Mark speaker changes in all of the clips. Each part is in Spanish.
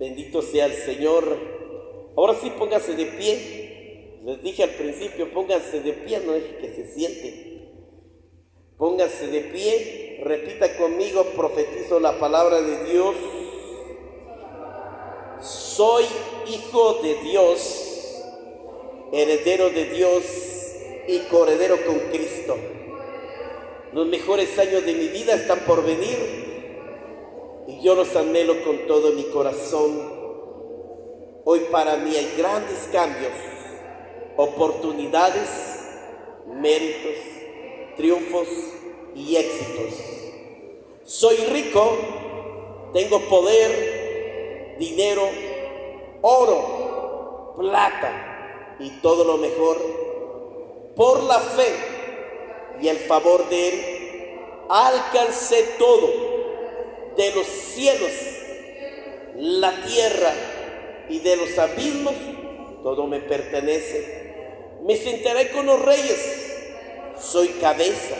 Speaker 1: Bendito sea el Señor. Ahora sí, póngase de pie. Les dije al principio, pónganse de pie, no es que se sienten. Pónganse de pie, repita conmigo, profetizo la palabra de Dios. Soy hijo de Dios, heredero de Dios y coheredero con Cristo. Los mejores años de mi vida están por venir y yo los anhelo con todo mi corazón. Hoy para mí hay grandes cambios, oportunidades, méritos, triunfos y éxitos. Soy rico, tengo poder, dinero, oro, plata y todo lo mejor. Por la fe y el favor de Él, alcancé todo, de los cielos, la tierra y de los abismos, todo me pertenece. Me sentaré con los reyes, soy cabeza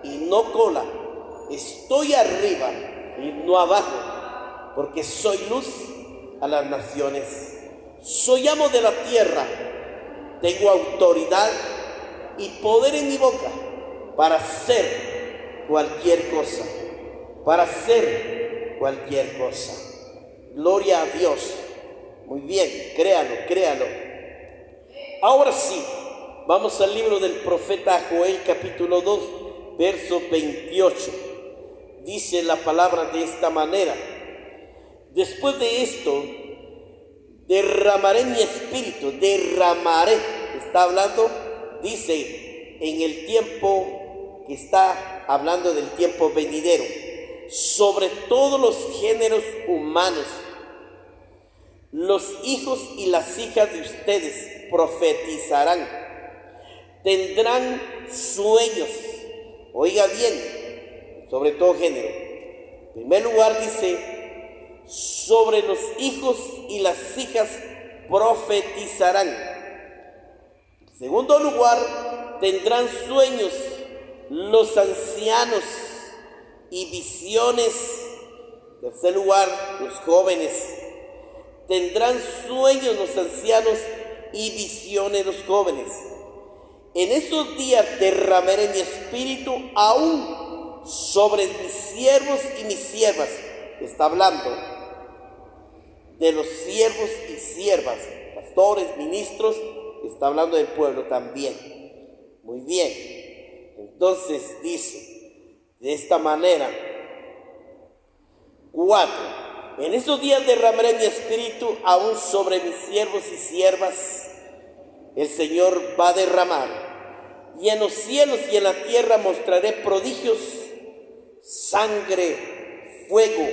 Speaker 1: y no cola, estoy arriba y no abajo, porque soy luz a las naciones. Soy amo de la tierra, tengo autoridad y poder en mi boca para hacer cualquier cosa, Gloria a Dios. Muy bien, créalo. Ahora sí, vamos al libro del profeta Joel, capítulo 2, verso 28. Dice la palabra de esta manera: después de esto, derramaré mi espíritu, está hablando, dice, en el tiempo que está hablando del tiempo venidero, sobre todos los géneros humanos. Los hijos y las hijas de ustedes profetizarán, tendrán sueños. Oiga bien, sobre todo género. En primer lugar dice, sobre los hijos y las hijas profetizarán. En segundo lugar, tendrán sueños los ancianos y visiones. En tercer lugar, los jóvenes. Tendrán sueños los ancianos y visiones los jóvenes. En esos días derramaré mi espíritu aún sobre mis siervos y mis siervas. Está hablando de los siervos y siervas, pastores, ministros, está hablando del pueblo también. Muy bien, entonces dice de esta manera: 4. En esos días derramaré mi espíritu aún sobre mis siervos y siervas. El Señor va a derramar. Y en los cielos y en la tierra mostraré prodigios: sangre, fuego,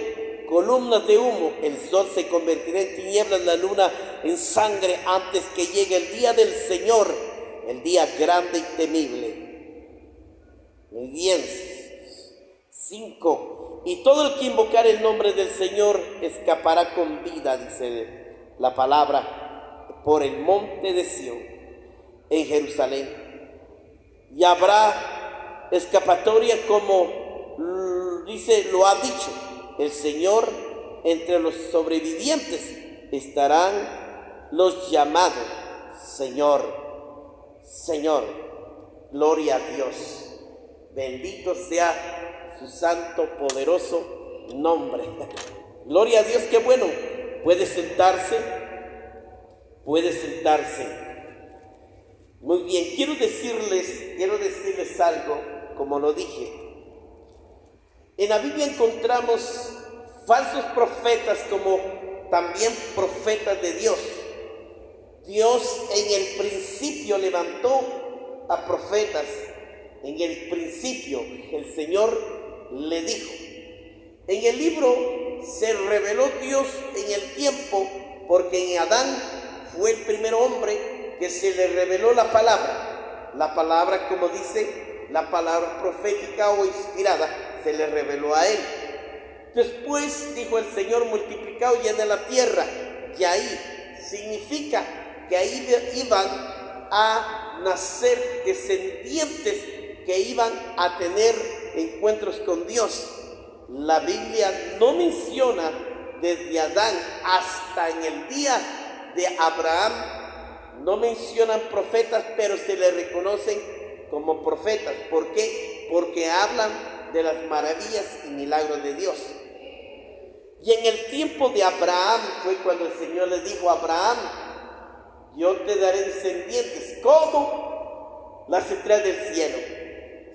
Speaker 1: columnas de humo. El sol se convertirá en tinieblas, la luna en sangre, antes que llegue el día del Señor, el día grande y temible. Muy bien. 5. Y todo el que invocar el nombre del Señor escapará con vida, dice la palabra, por el monte de Sión, en Jerusalén. Y habrá escapatoria, como dice, lo ha dicho el Señor. Entre los sobrevivientes estarán los llamados Señor. Gloria a Dios. Bendito sea su santo, poderoso nombre. Gloria a Dios, qué bueno. Puede sentarse. Muy bien, quiero decirles algo, como lo dije. En la Biblia encontramos falsos profetas como también profetas de Dios. Dios en el principio levantó a profetas. En el principio el Señor le dijo. En el libro se reveló Dios en el tiempo, porque en Adán fue el primer hombre que se le reveló la palabra. La palabra, como dice, la palabra profética o inspirada, se le reveló a él. Después dijo el Señor: multiplicado y llena la tierra. Y ahí significa que ahí iban a nacer descendientes que iban a tener encuentros con Dios. La Biblia no menciona desde Adán hasta en el día de Abraham, no mencionan profetas, pero se les reconocen como profetas. ¿Por qué? Porque hablan de las maravillas y milagros de Dios. Y en el tiempo de Abraham fue cuando el Señor le dijo a Abraham: yo te daré descendientes como las estrellas del cielo.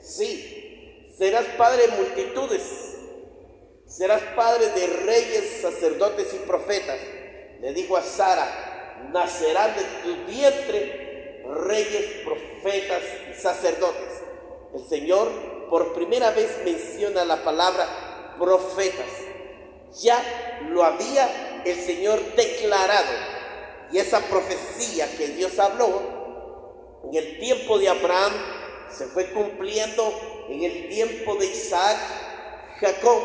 Speaker 1: Sí, serás padre de multitudes, serás padre de reyes, sacerdotes y profetas. Le dijo a Sara: nacerán de tu vientre reyes, profetas y sacerdotes. El Señor por primera vez menciona la palabra profetas. Ya lo había el Señor declarado, y esa profecía que Dios habló en el tiempo de Abraham se fue cumpliendo en el tiempo de Isaac, Jacob,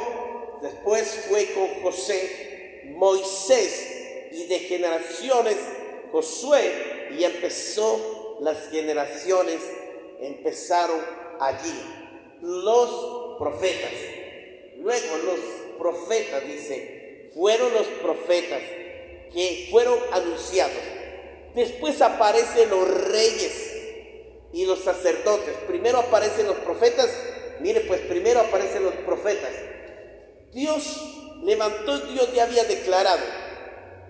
Speaker 1: después fue con José, Moisés, y de generaciones Josué, y empezó las generaciones, empezaron allí los profetas. Luego los profetas, dice, fueron los profetas que fueron anunciados. Después aparecen los reyes y los sacerdotes. Primero aparecen los profetas. Mire, pues primero aparecen los profetas. Dios levantó, Dios ya había declarado,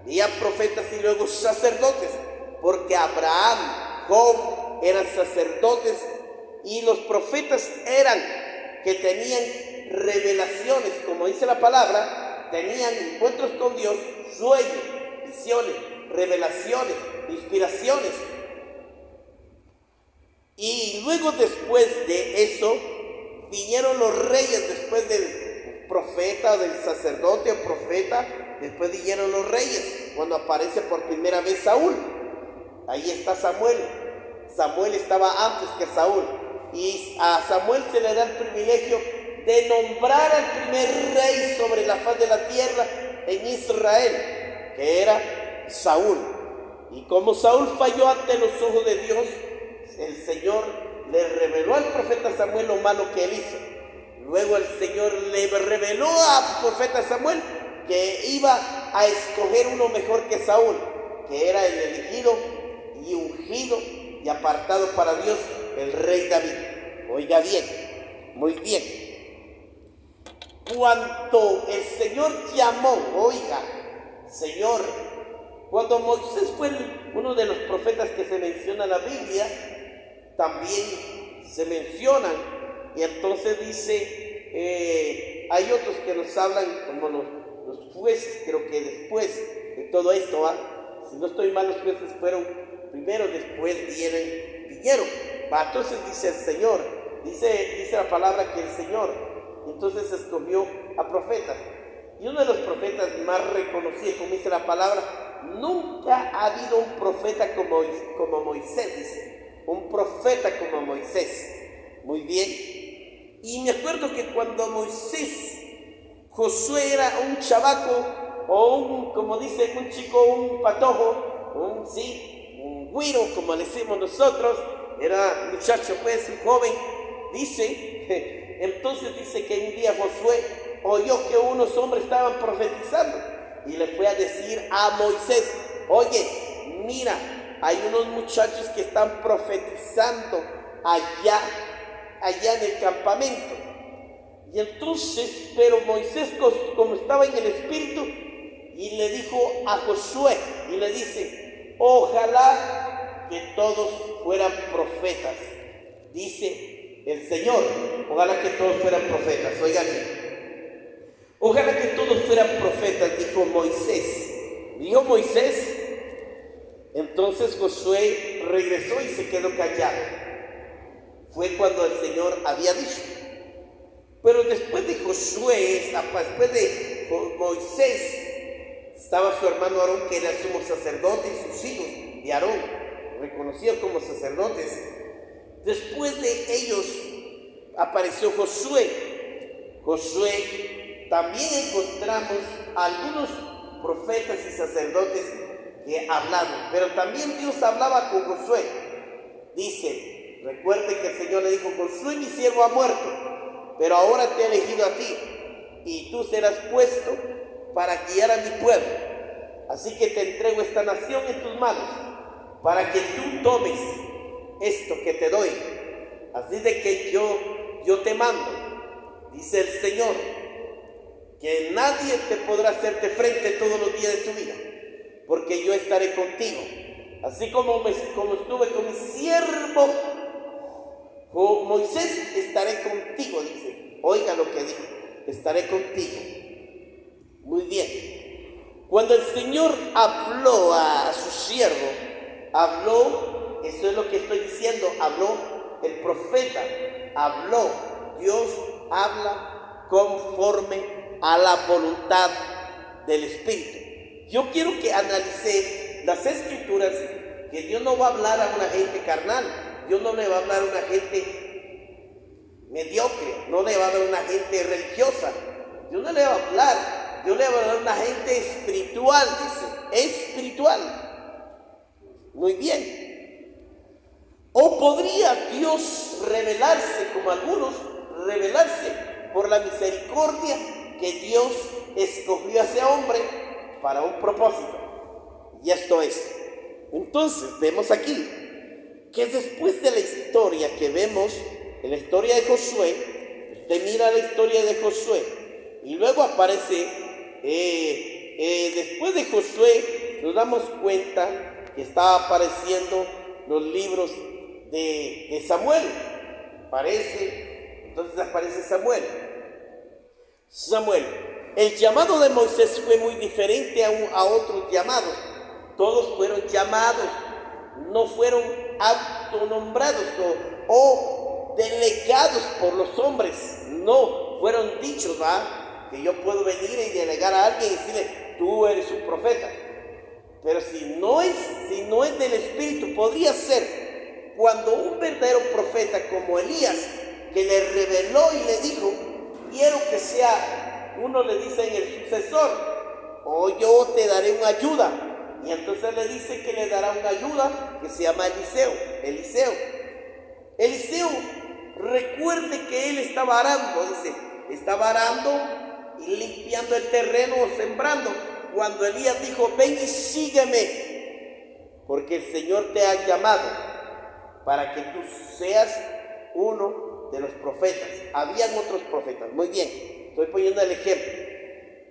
Speaker 1: ya profetas y luego sacerdotes, porque Abraham, Job eran sacerdotes, y los profetas eran que tenían revelaciones, como dice la palabra, tenían encuentros con Dios, sueños, visiones, revelaciones, inspiraciones. Y luego después de eso vinieron los reyes, después del profeta, del sacerdote o profeta, después vinieron los reyes, cuando aparece por primera vez Saúl. Ahí está Samuel. Samuel estaba antes que Saúl, y a Samuel se le da el privilegio de nombrar al primer rey sobre la faz de la tierra en Israel, que era Saúl. Y como Saúl falló ante los ojos de Dios, el Señor le reveló al profeta Samuel lo malo que él hizo. Luego el Señor le reveló al profeta Samuel que iba a escoger uno mejor que Saúl, que era el elegido y ungido y apartado para Dios, el rey David. Oiga bien, muy bien. Cuando el Señor llamó, oiga, Señor, cuando Moisés fue uno de los profetas que se menciona en la Biblia, también se mencionan, y entonces dice, hay otros que nos hablan como los jueces, creo que después de todo esto, si no estoy mal, los jueces fueron primero, después vinieron. Entonces dice el Señor, dice la palabra que el Señor entonces escogió a profetas. Y uno de los profetas más reconocidos, como dice la palabra, nunca ha habido un profeta como Moisés, dice. Un profeta como Moisés. Muy bien. Y me acuerdo que cuando Moisés, Josué era un chavaco, o como dicen un chico, un patojo, un güiro, como le decimos nosotros, era un muchacho, pues, un joven, dice. Entonces dice que un día Josué oyó que unos hombres estaban profetizando y le fue a decir a Moisés: oye, mira, hay unos muchachos que están profetizando allá en el campamento. Y entonces, pero Moisés, como estaba en el espíritu, y le dijo a Josué, y le dice: ojalá que todos fueran profetas. Dice el Señor, ojalá que todos fueran profetas. Oigan bien, ojalá que todos fueran profetas, dijo Moisés. Dijo Moisés. Entonces Josué regresó y se quedó callado. Fue cuando el Señor había dicho. Pero después de Josué, después de Moisés, estaba su hermano Aarón, que era el sumo sacerdote, y sus hijos de Aarón, reconocidos como sacerdotes. Después de ellos apareció Josué. Josué, también encontramos a algunos profetas y sacerdotes que hablaron, pero también Dios hablaba con Josué. Dice, recuerde que el Señor le dijo: Josué, mi siervo, ha muerto, pero ahora te he elegido a ti, y tú serás puesto para guiar a mi pueblo. Así que te entrego esta nación en tus manos, para que tú tomes esto que te doy. Así de que yo te mando, dice el Señor, que nadie te podrá hacerte frente todos los días de tu vida, porque yo estaré contigo. Así como estuve con mi siervo Moisés, estaré contigo, dice. Oiga lo que dijo, estaré contigo. Muy bien. Cuando el Señor habló a su siervo, habló, eso es lo que estoy diciendo, habló el profeta, habló. Dios habla conforme a la voluntad del Espíritu. Yo quiero que analice las Escrituras, que Dios no va a hablar a una gente carnal, Dios no le va a hablar a una gente mediocre, no le va a hablar a una gente religiosa, Dios no le va a hablar, Dios le va a hablar a una gente espiritual, dice, espiritual. Muy bien. O podría Dios revelarse, como algunos, revelarse por la misericordia que Dios escogió a ese hombre para un propósito. Y esto es. Entonces vemos aquí que después de la historia que vemos, en la historia de Josué, usted mira la historia de Josué y luego aparece, después de Josué nos damos cuenta que está apareciendo los libros de Samuel. Entonces aparece Samuel. El llamado de Moisés fue muy diferente a otros llamados. Todos fueron llamados, no fueron autonombrados o delegados por los hombres. No, fueron dichos, ¿va? Que yo puedo venir y delegar a alguien y decirle, tú eres un profeta. Pero si no es del Espíritu, podría ser cuando un verdadero profeta como Elías, que le reveló y le dijo, quiero que sea, uno le dice en el sucesor, o yo te daré una ayuda. Y entonces le dice que le dará una ayuda que se llama Eliseo, recuerde que él estaba arando, estaba arando y limpiando el terreno o sembrando, cuando Elías dijo, ven y sígueme, porque el Señor te ha llamado para que tú seas uno de los profetas. Habían otros profetas, muy bien, estoy poniendo el ejemplo,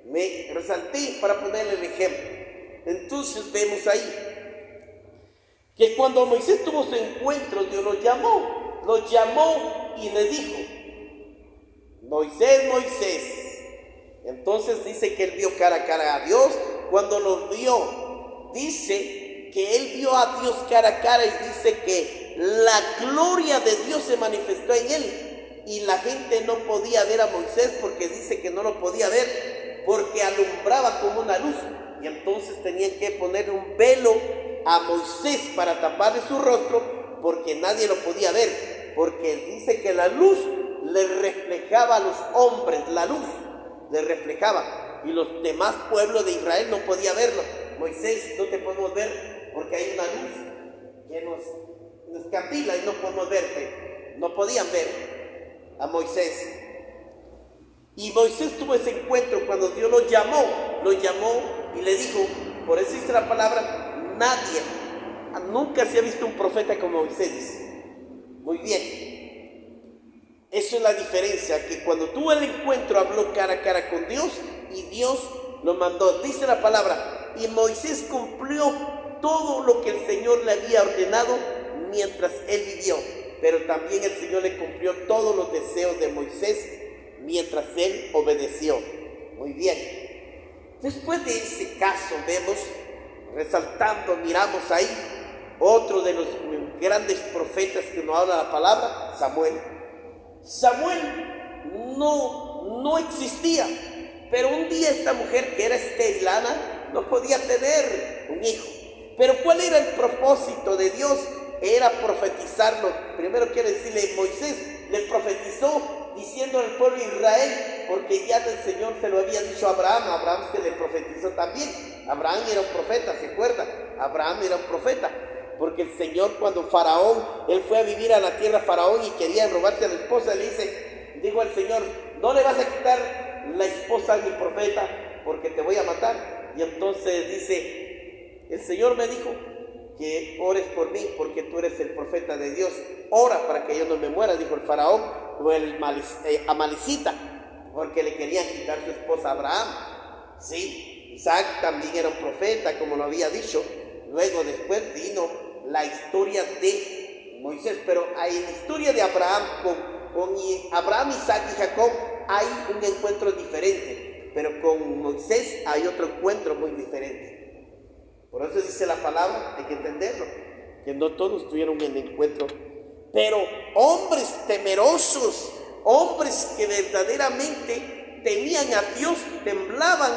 Speaker 1: me resalté para ponerle el ejemplo. Entonces vemos ahí que cuando Moisés tuvo su encuentro, Dios lo llamó y le dijo, Moisés, Moisés. Entonces dice que él vio cara a cara a Dios. Cuando lo vio, dice que él vio a Dios cara a cara y dice que la gloria de Dios se manifestó en él y la gente no podía ver a Moisés porque dice que no lo podía ver porque alumbraba como una luz. Y entonces tenían que poner un velo a Moisés para taparle su rostro porque nadie lo podía ver, porque dice que la luz le reflejaba a los hombres, la luz le reflejaba y los demás pueblos de Israel no podían verlo. Moisés, no te podemos ver porque hay una luz que nos capila y no podemos verte. No podían ver a Moisés. Y Moisés tuvo ese encuentro cuando Dios lo llamó y le dijo, por eso dice la palabra, nunca se ha visto un profeta como Moisés. Muy bien, eso es la diferencia, que cuando tuvo el encuentro habló cara a cara con Dios y Dios lo mandó. Dice la palabra, y Moisés cumplió todo lo que el Señor le había ordenado mientras él vivió, pero también el Señor le cumplió todos los deseos de Moisés mientras él obedeció. Muy bien. Después de ese caso vemos, resaltando, miramos ahí otro de los grandes profetas que nos habla la palabra, Samuel. Samuel no existía, pero un día esta mujer que era esterilana no podía tener un hijo. Pero ¿cuál era el propósito de Dios? Era profetizarlo. Primero quiere decirle, Moisés le profetizó diciendo al pueblo de Israel, porque ya el Señor se lo había dicho a Abraham se le profetizó también. Abraham era un profeta, ¿se acuerda? Abraham era un profeta, porque el Señor, cuando Faraón, él fue a vivir a la tierra Faraón y quería robarse a la esposa, dijo al Señor, no le vas a quitar la esposa a mi profeta, porque te voy a matar. Y entonces dice, el Señor me dijo que ores por mí, porque tú eres el profeta de Dios. Ora para que yo no me muera, dijo el faraón, o el amalecita, porque le querían quitar su esposa a Abraham. Sí, Isaac también era un profeta, como lo había dicho. Luego después vino la historia de Moisés, pero en la historia de Abraham con Abraham, Isaac y Jacob hay un encuentro diferente, pero con Moisés hay otro encuentro muy diferente. Por eso dice la palabra, hay que entenderlo, que no todos tuvieron el encuentro, pero hombres temerosos, hombres que verdaderamente temían a Dios, temblaban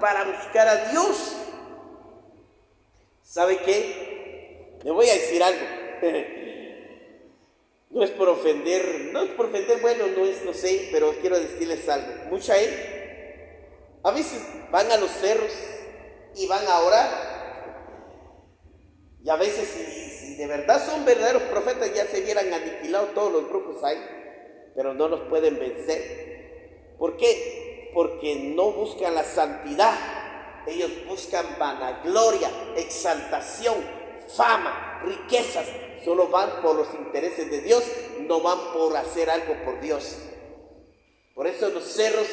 Speaker 1: para buscar a Dios. ¿Sabe qué? Le voy a decir algo. No es por ofender, bueno, no sé, pero quiero decirles algo. Mucha gente, a veces van a los cerros y van a orar. Y a veces, si de verdad son verdaderos profetas, ya se hubieran aniquilado todos los brujos ahí, pero no los pueden vencer. ¿Por qué? Porque no buscan la santidad. Ellos buscan vanagloria, exaltación, fama, riquezas. Solo van por los intereses de Dios, no van por hacer algo por Dios. Por eso en los cerros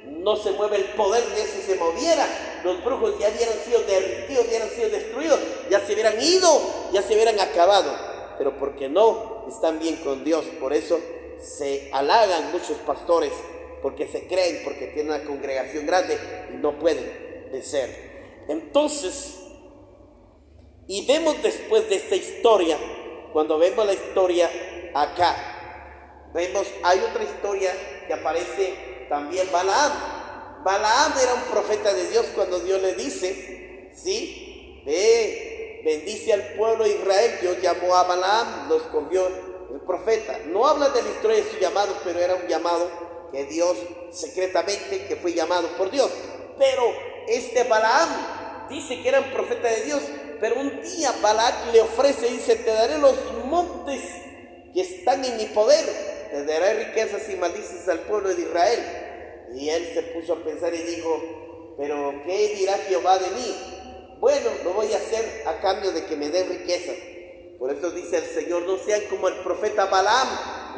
Speaker 1: no se mueve el poder de Dios. Si se moviera, los brujos ya hubieran sido derretidos, ya hubieran sido destruidos, ya se hubieran ido, ya se hubieran acabado. Pero porque no están bien con Dios, por eso se halagan muchos pastores, porque se creen, porque tienen una congregación grande y no pueden vencer. Entonces, y vemos después de esta historia, cuando vemos la historia acá, vemos, hay otra historia que aparece también Balaam. Balaam era un profeta de Dios cuando Dios le dice, ¿sí? Bendice al pueblo de Israel. Dios llamó a Balaam, lo escogió el profeta. No habla de la historia de su llamado, pero era un llamado que Dios secretamente, que fue llamado por Dios. Pero este Balaam dice que era un profeta de Dios, pero un día Balac le ofrece, dice, te daré los montes que están en mi poder, te daré riquezas y maldices al pueblo de Israel. Y él se puso a pensar y dijo, pero ¿qué dirá Jehová de mí? Bueno, lo voy a hacer a cambio de que me den riquezas. Por eso dice el Señor, no sean como el profeta Balaam,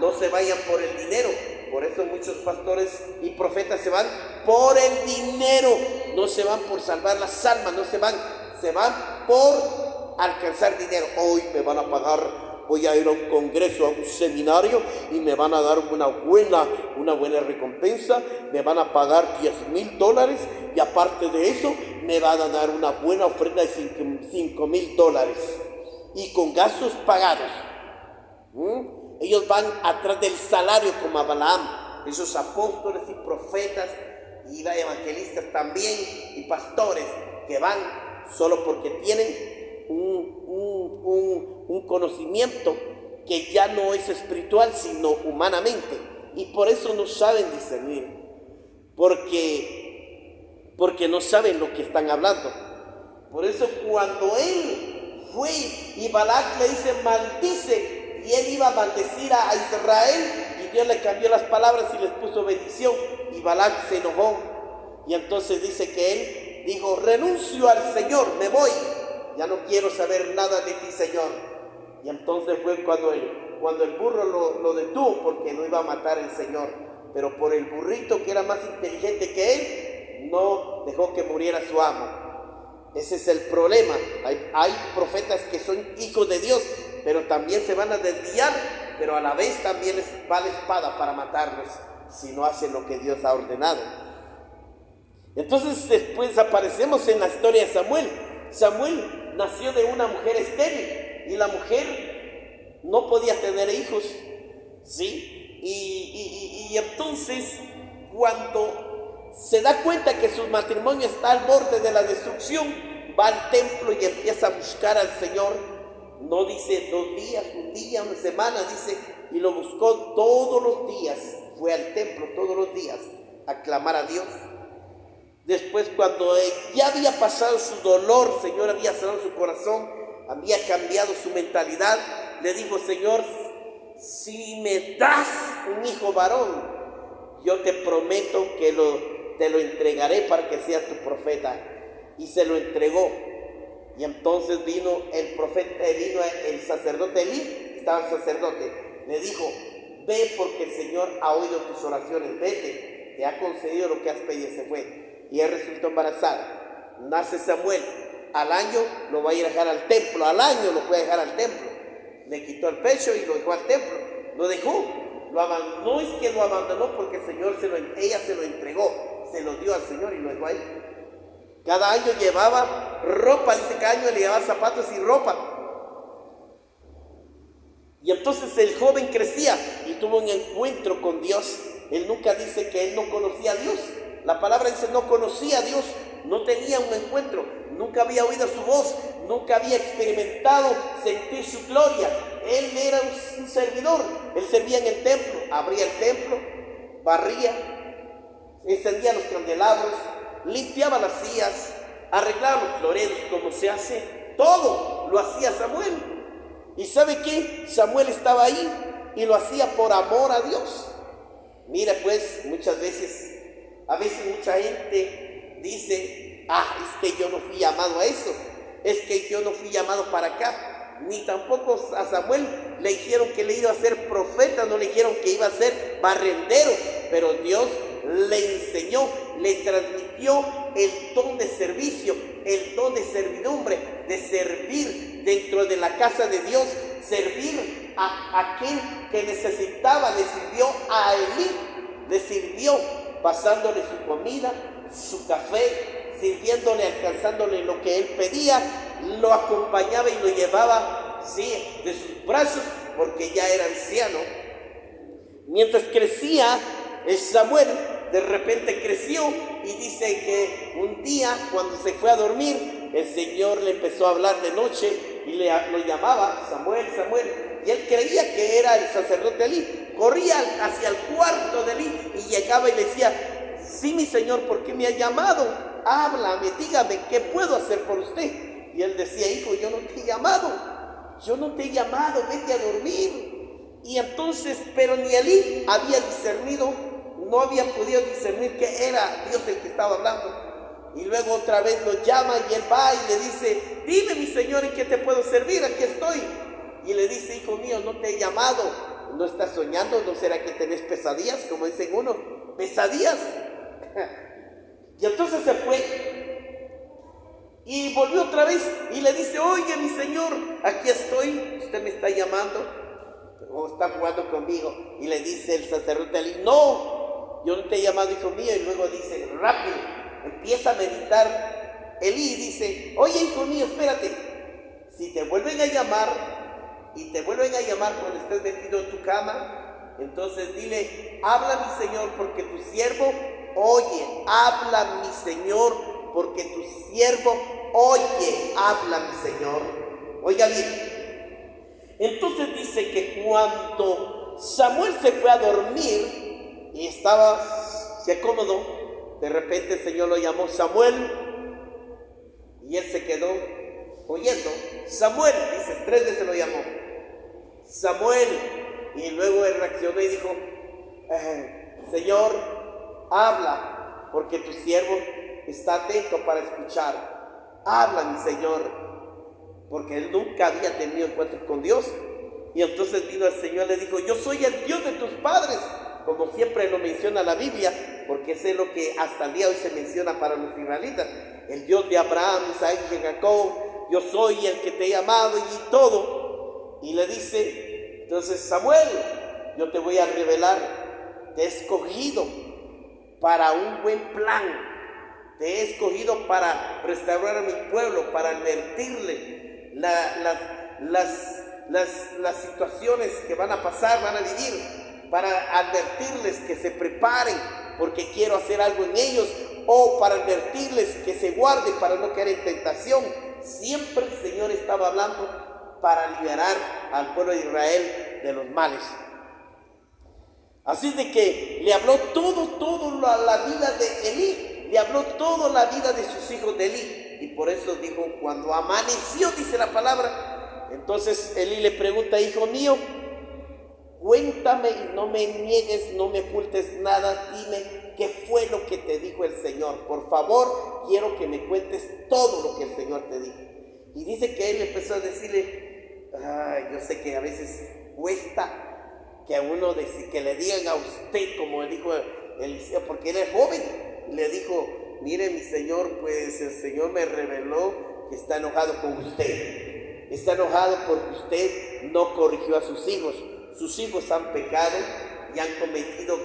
Speaker 1: no se vayan por el dinero. Por eso muchos pastores y profetas se van por el dinero, no se van por salvar las almas, se van por alcanzar dinero. Hoy me van a pagar, voy a ir a un congreso, a un seminario y me van a dar una buena recompensa, me van a pagar $10,000 y aparte de eso me van a dar una buena ofrenda de $5,000 y con gastos pagados. Ellos van atrás del salario como a Balaam, esos apóstoles y profetas y evangelistas también y pastores que van solo porque tienen un conocimiento que ya no es espiritual sino humanamente, y por eso no saben discernir, porque no saben lo que están hablando. Por eso cuando él fue y Balac le dice maldice, y él iba a maldecir a Israel, y Dios le cambió las palabras y les puso bendición, y Balac se enojó, y entonces dice que él dijo, renuncio al Señor, me voy, ya no quiero saber nada de ti, Señor. Y entonces fue cuando el burro lo detuvo, porque no iba a matar al Señor, pero por el burrito que era más inteligente que él, no dejó que muriera su amo. Ese es el problema. Hay profetas que son hijos de Dios, pero también se van a desviar, pero a la vez también les va la espada para matarlos si no hacen lo que Dios ha ordenado. Entonces después aparecemos en la historia de Samuel. Samuel nació de una mujer estéril y la mujer no podía tener hijos, ¿sí? Y entonces cuando se da cuenta que su matrimonio está al borde de la destrucción, va al templo y empieza a buscar al Señor. No dice 2 días, un día, una semana, dice, y lo buscó todos los días. Fue al templo todos los días a clamar a Dios. Después, cuando ya había pasado su dolor, el Señor había sanado su corazón, había cambiado su mentalidad, le dijo, Señor, si me das un hijo varón, yo te prometo que te lo entregaré para que seas tu profeta. Y se lo entregó. Y entonces vino el profeta, vino el sacerdote Elí, estaba el sacerdote, le dijo: ve, porque el Señor ha oído tus oraciones, vete, te ha concedido lo que has pedido. Se fue, y él resultó embarazada. Nace Samuel, al año lo va a ir a dejar al templo, al año lo fue a dejar al templo. Le quitó el pecho y lo dejó al templo, lo dejó, lo abandonó. No es que lo abandonó, porque el Señor ella se lo entregó, se lo dio al Señor y lo dejó ahí. Cada año llevaba ropa, dice, cada año le llevaba zapatos y ropa. Y entonces el joven crecía y tuvo un encuentro con Dios. Él nunca dice que él no conocía a Dios. La palabra dice no conocía a Dios, no tenía un encuentro, nunca había oído su voz, nunca había experimentado sentir su gloria. Él era un servidor, él servía en el templo, abría el templo, barría, encendía los candelabros, limpiaba las sillas, arreglaba los floreros, como se hace, todo lo hacía Samuel. ¿Y sabe qué? Samuel estaba ahí y lo hacía por amor a Dios. Mira, pues, a veces mucha gente dice: es que yo no fui llamado a eso, es que yo no fui llamado para acá. Ni tampoco a Samuel le dijeron que le iba a ser profeta, no le dijeron que iba a ser barrendero, pero Dios le enseñó, le transmitió el don de servicio, el don de servidumbre, de servir dentro de la casa de Dios, servir a aquel que necesitaba. Le sirvió a Elí, le sirvió pasándole su comida, su café, sirviéndole, alcanzándole lo que él pedía, lo acompañaba y lo llevaba, sí, de sus brazos, porque ya era anciano. Mientras crecía Samuel, de repente creció, y dice que un día, cuando se fue a dormir, el Señor le empezó a hablar de noche y lo llamaba: Samuel, Samuel. Y él creía que era el sacerdote Elí. Corría hacia el cuarto de Elí y llegaba y le decía: sí, mi Señor, ¿por qué me ha llamado? Háblame, dígame, ¿qué puedo hacer por usted? Y él decía: hijo, yo no te he llamado, vete a dormir. Y entonces, pero ni Elí había discernido, no había podido discernir que era Dios el que estaba hablando. Y luego otra vez lo llama y él va y le dice: dime, mi Señor, ¿en qué te puedo servir? Aquí estoy. Y le dice: hijo mío, no te he llamado, ¿no estás soñando? ¿No será que tenés pesadillas? Como dicen uno, pesadillas. Y entonces se fue y volvió otra vez y le dice: oye, mi Señor, aquí estoy, usted me está llamando o está jugando conmigo. Y le dice el sacerdote Elí: no, yo no te he llamado, hijo mío. Y luego dice, rápido, empieza a meditar Elí y dice: oye, hijo mío, espérate, si te vuelven a llamar y te vuelven a llamar cuando estés metido en tu cama, entonces dile: habla, mi Señor, porque tu siervo oye. Habla, mi Señor, porque tu siervo oye. Habla, mi Señor. Oiga bien, entonces dice que cuando Samuel se fue a dormir y se acomodó, de repente el Señor lo llamó: Samuel. Y él se quedó oyendo: Samuel, dice, 3 veces lo llamó: Samuel. Y luego él reaccionó y dijo: Señor, habla, porque tu siervo está atento para escuchar. Habla, mi Señor. Porque él nunca había tenido encuentros con Dios. Y entonces vino el Señor y le dijo: yo soy el Dios de tus padres, como siempre lo menciona la Biblia, porque ese es lo que hasta el día de hoy se menciona para los israelitas: el Dios de Abraham, Isaac y Jacob. Yo soy el que te he llamado y todo. Y le dice entonces: Samuel, yo te voy a revelar, te he escogido para un buen plan, te he escogido para restaurar a mi pueblo, para advertirle las situaciones que van a pasar, van a vivir, para advertirles que se preparen porque quiero hacer algo en ellos, o para advertirles que se guarden para no caer en tentación. Siempre el Señor estaba hablando para liberar al pueblo de Israel de los males. Así de que le habló todo la vida de Elí, le habló toda la vida de sus hijos de Elí. Y por eso dijo: cuando amaneció, dice la palabra, entonces Elí le pregunta: hijo mío, cuéntame y no me niegues, no me ocultes nada, dime ¿qué fue lo que te dijo el Señor? Por favor, quiero que me cuentes todo lo que el Señor te dijo. Y dice que él empezó a decirle, yo sé que a veces cuesta que a uno que le digan a usted, como le dijo Eliseo, porque él es joven, le dijo, mire mi Señor, pues el Señor me reveló que está enojado con usted. Está enojado porque usted no corrigió a sus hijos. Sus hijos han pecado y han cometido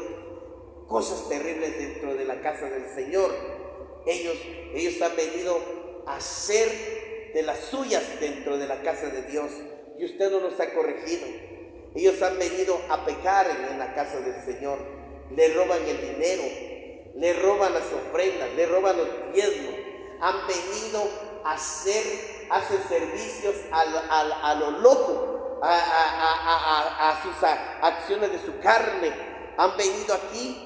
Speaker 1: cosas terribles dentro de la casa del Señor. Ellos han venido a hacer de las suyas dentro de la casa de Dios y usted no los ha corregido. Ellos han venido a pecar en la casa del Señor. Le roban el dinero, le roban las ofrendas, le roban los diezmos. Han venido a hacen servicios a lo loco, a sus acciones de su carne. Han venido aquí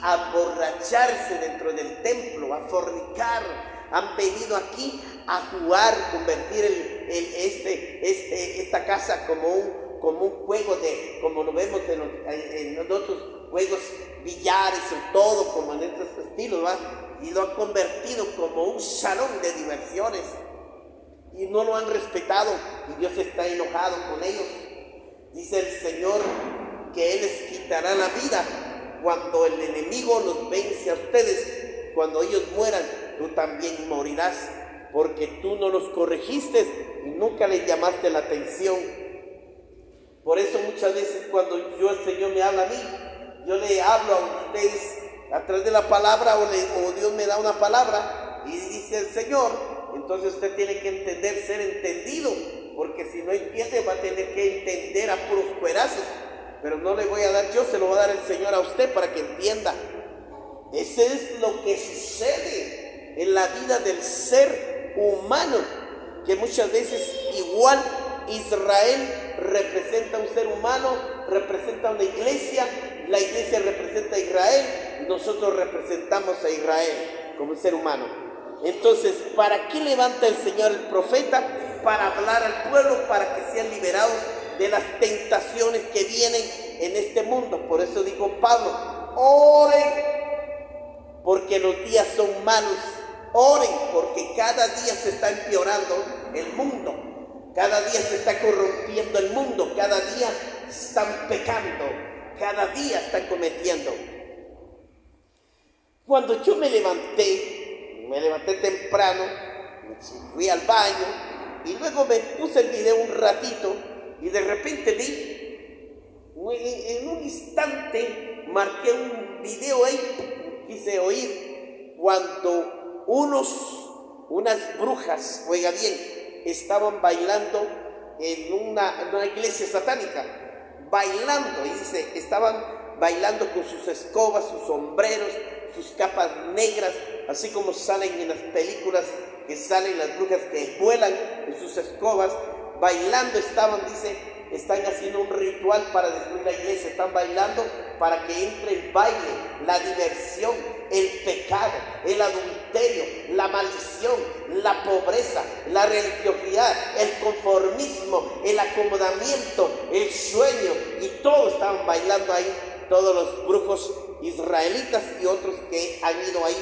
Speaker 1: a emborracharse dentro del templo, a fornicar. Han venido aquí a jugar, convertir esta casa como un juego como lo vemos en otros juegos, billares o todo, como en estos estilos, ¿va? Y lo han convertido como un salón de diversiones. Y no lo han respetado y Dios está enojado con ellos. Dice el Señor que Él les quitará la vida cuando el enemigo los vence a ustedes. Cuando ellos mueran, tú también morirás, porque tú no los corregiste y nunca les llamaste la atención. Por eso muchas veces cuando el Señor me habla a mí, yo le hablo a ustedes a través de la palabra o Dios me da una palabra y dice el Señor, entonces usted tiene que entender, ser entendido, porque si no entiende va a tener que entender a puros cuerazos, pero no le voy a dar yo, se lo va a dar el Señor a usted para que entienda. Ese es lo que sucede en la vida del ser humano, que muchas veces igual Israel representa a un ser humano, representa a una iglesia, la iglesia representa a Israel, nosotros representamos a Israel como un ser humano. Entonces, ¿para qué levanta el Señor el profeta? Para hablar al pueblo, para que sean liberados de las tentaciones que vienen en este mundo. Por eso dijo Pablo, oren, porque los días son malos. Oren, porque cada día se está empeorando el mundo. Cada día se está corrompiendo el mundo. Cada día están pecando. Cada día están cometiendo. Cuando yo me levanté temprano, fui al baño y luego me puse el video un ratito y de repente en un instante marqué un video ahí, quise oír cuando unas brujas, oiga bien, estaban bailando en una iglesia satánica, bailando, y dice, estaban bailando con sus escobas, sus sombreros, sus capas negras, así como salen en las películas que salen las brujas que vuelan en sus escobas, bailando estaban, dice, están haciendo un ritual para destruir la iglesia, están bailando para que entre el baile, la diversión, el pecado, el adulterio, la maldición, la pobreza, la religiosidad, el conformismo, el acomodamiento, el sueño, y todos estaban bailando ahí, todos los brujos israelitas y otros que han ido ahí,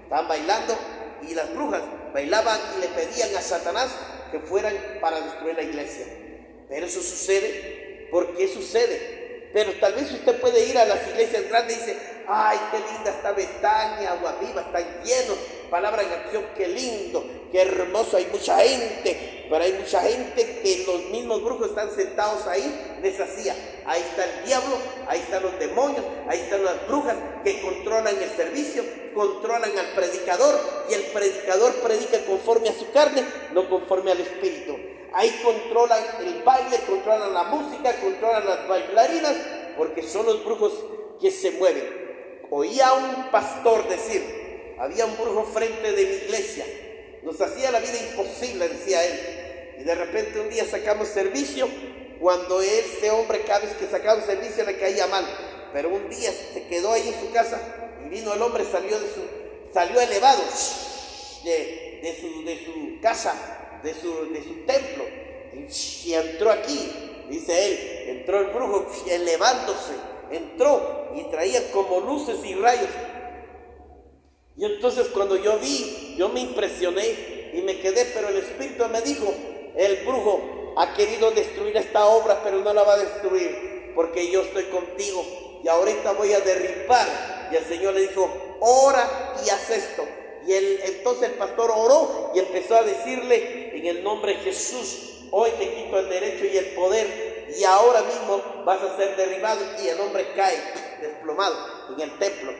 Speaker 1: estaban bailando, y las brujas bailaban y le pedían a Satanás que fueran para destruir la iglesia. Pero eso sucede. ¿Por qué sucede? Pero tal vez usted puede ir a las iglesias grandes y dice, ay, qué linda está Betania, Agua Viva, están llenos, Palabra en Acción, qué lindo, qué hermoso, hay mucha gente, pero hay mucha gente que los mismos brujos están sentados ahí, les hacía, ahí está el diablo, ahí están los demonios, ahí están las brujas que controlan el servicio, controlan al predicador, y el predicador predica conforme a su carne, no conforme al espíritu. Ahí controlan el baile, controlan la música, controlan las bailarinas, porque son los brujos que se mueven. Oía a un pastor decir, había un brujo frente de mi iglesia, nos hacía la vida imposible, decía él. Y de repente un día sacamos servicio, cuando ese hombre cada vez que sacaba un servicio le caía mal. Pero un día se quedó ahí en su casa y vino el hombre, salió elevado de su casa, de su templo, y entró aquí, dice él, entró el brujo elevándose entró y traía como luces y rayos. Y entonces cuando yo vi, yo me impresioné y me quedé, pero el Espíritu me dijo, el brujo ha querido destruir esta obra, pero no la va a destruir, porque yo estoy contigo y ahorita voy a derribar. Y el Señor le dijo, ora y haz esto. Y entonces el pastor oró y empezó a decirle, en el nombre de Jesús, hoy te quito el derecho y el poder, y ahora mismo vas a ser derribado. Y el hombre cae desplomado en el templo.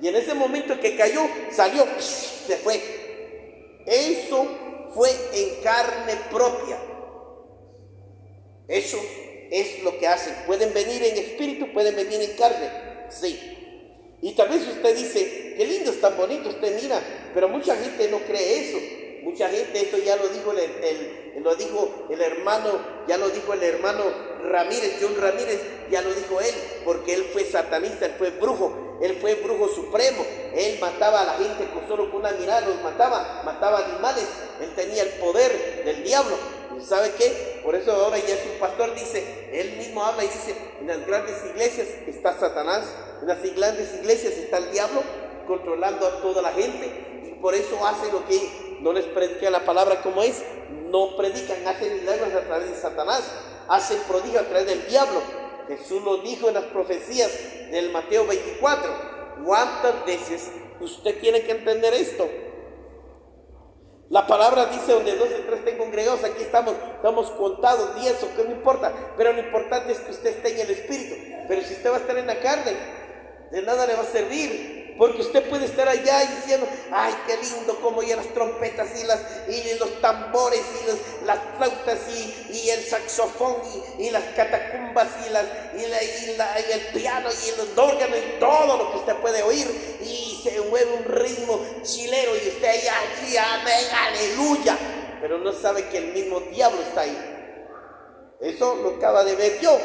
Speaker 1: Y en ese momento que cayó, salió, se fue. Eso fue en carne propia. Eso es lo que hacen. Pueden venir en espíritu, pueden venir en carne. Sí. Y tal vez usted dice, qué lindo, es tan bonito, usted mira, pero mucha gente no cree eso. Mucha gente, eso ya lo dijo el hermano Ramírez, John Ramírez, ya lo dijo él, porque él fue satanista, él fue brujo supremo. Él mataba a la gente solo con una mirada, los mataba animales. Él tenía el poder del diablo. ¿Y sabe qué? Por eso ahora ya su pastor dice, él mismo habla y dice, en las grandes iglesias está Satanás, en las grandes iglesias está el diablo controlando a toda la gente, y por eso hace lo que no les predica la palabra como es, no predican, hacen milagros a través de Satanás, hacen prodigios a través del diablo. Jesús lo dijo en las profecías del Mateo 24. ¿Cuántas veces usted tiene que entender esto? La palabra dice, donde 2 o 3 estén congregados, aquí estamos contados, 10 o que no importa, pero lo importante es que usted esté en el Espíritu. Pero si usted va a estar en la carne, de nada le va a servir, porque usted puede estar allá diciendo, ay, qué lindo, como ya las trompetas y los tambores y las flautas y el saxofón y las catacumbas y el piano y el órgano y todo lo que usted puede oír, y se mueve un ritmo chilero y usted allá, amén, aleluya, pero no sabe que el mismo diablo está ahí. Eso lo acaba de ver yo.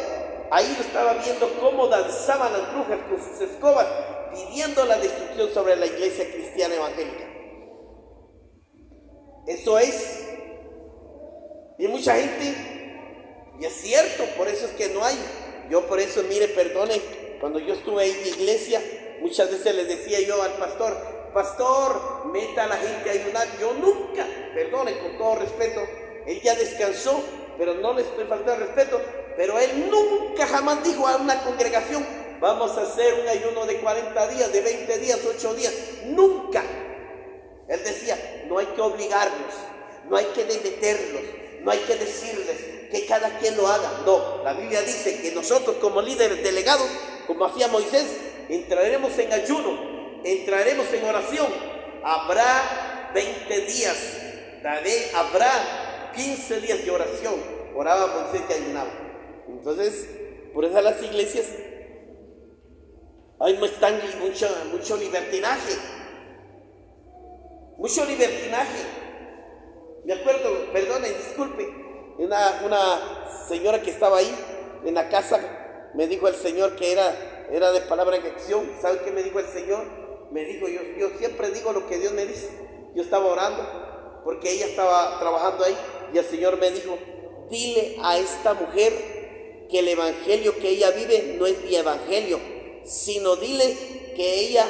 Speaker 1: Ahí lo estaba viendo cómo danzaban las brujas con sus escobas, pidiendo la destrucción sobre la iglesia cristiana evangélica. Eso es. Y mucha gente, y es cierto, por eso es que no hay. Yo por eso, mire, perdone, cuando yo estuve ahí en mi iglesia, muchas veces les decía yo al pastor, meta a la gente a ayunar. Yo nunca, perdone, con todo respeto, él ya descansó, pero no les estoy faltando el respeto, pero él nunca jamás dijo a una congregación, vamos a hacer un ayuno de 40 días, de 20 días, 8 días. Nunca. Él decía, no hay que obligarlos, no hay que meterlos, no hay que decirles que cada quien lo haga. No, la Biblia dice que nosotros como líderes delegados, como hacía Moisés, entraremos en ayuno, entraremos en oración. Habrá 20 días, habrá 15 días de oración. Oraba Moisés y ayunaba. Entonces, por eso las iglesias hay mucho libertinaje. Mucho libertinaje. Me acuerdo, perdone, disculpe, una señora que estaba ahí en la casa, me dijo el Señor que era de palabra en acción. ¿Sabe qué me dijo el Señor? Me dijo, yo siempre digo lo que Dios me dice. Yo estaba orando porque ella estaba trabajando ahí y el Señor me dijo, dile a esta mujer que el evangelio que ella vive no es mi evangelio, sino dile que ella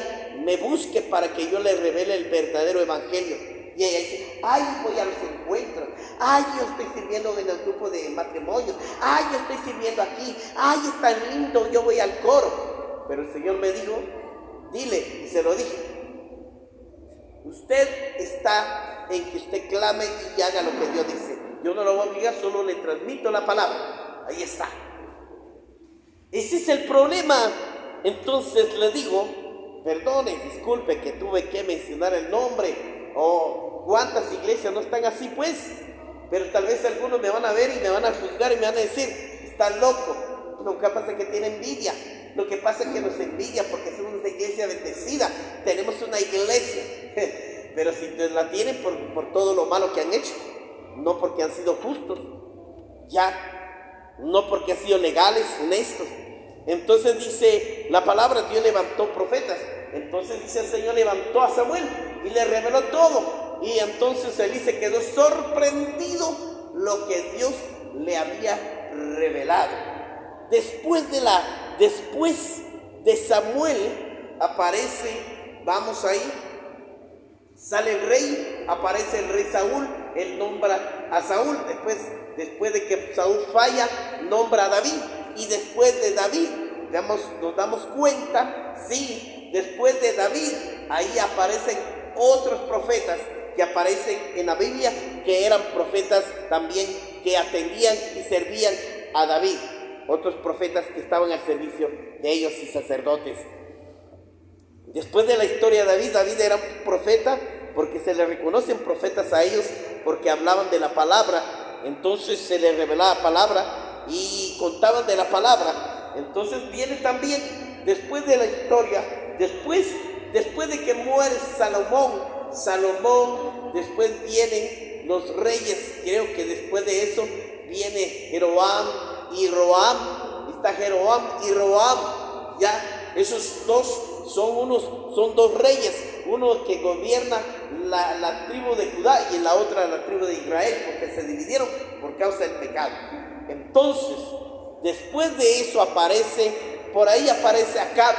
Speaker 1: me busque para que yo le revele el verdadero evangelio. Y ella dice, ay, voy a los encuentros, ay, yo estoy sirviendo en el grupo de matrimonio, ay, yo estoy sirviendo aquí, ay, es tan lindo, yo voy al coro. Pero el Señor me dijo, dile, y se lo dije, usted está en que usted clame y haga lo que Dios dice. Yo no lo voy a obligar, solo le transmito la palabra. Ahí está. Ese es el problema. Entonces le digo, perdone, disculpe que tuve que mencionar el nombre, o cuántas iglesias no están así pues, pero tal vez algunos me van a ver y me van a juzgar y me van a decir, está loco. Lo que pasa es que tiene envidia, lo que pasa es que nos envidia porque somos una iglesia bendecida, tenemos una iglesia, pero si la tienen por todo lo malo que han hecho, no porque han sido justos, ya, no porque han sido legales, honestos. Entonces dice la palabra, Dios levantó profetas. Entonces dice el Señor levantó a Samuel y le reveló todo. Y entonces Elí se quedó sorprendido lo que Dios le había revelado. Después de la después de Samuel aparece, vamos ahí, sale el rey, aparece el rey Saúl, él nombra a Saúl, después de que Saúl falla, nombra a David, y después de David, nos damos cuenta, sí, después de David, ahí aparecen otros profetas que aparecen en la Biblia, que eran profetas también que atendían y servían a David, otros profetas que estaban al servicio de ellos y sacerdotes. Después de la historia de David, David era un profeta porque se le reconocen profetas a ellos porque hablaban de la palabra, entonces se les revelaba palabra y contaban de la palabra. Entonces viene también, después de la historia, después de que muere Salomón, después vienen los reyes, creo que después de eso viene Jeroboam y Roam, está Jeroboam y Roam, ya, esos dos son dos reyes, uno que gobierna la tribu de Judá y la otra la tribu de Israel, porque se dividieron por causa del pecado. Entonces, después de eso por ahí aparece Acab,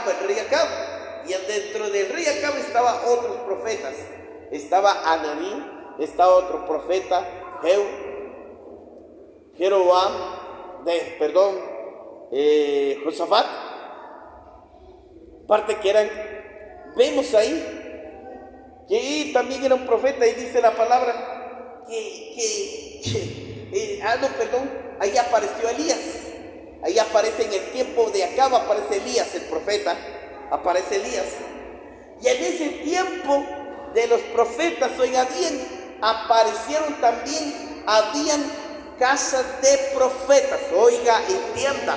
Speaker 1: el rey Acab, y dentro del rey Acab estaban otros profetas, estaba Ananí, estaba otro profeta, Josafat, parte que vemos ahí, que también era un profeta, y dice la palabra, ahí apareció Elías, ahí aparece en el tiempo de Acab, aparece Elías, el profeta, aparece Elías, y en ese tiempo de los profetas, oiga bien, aparecieron también, habían casas de profetas, oiga, entienda,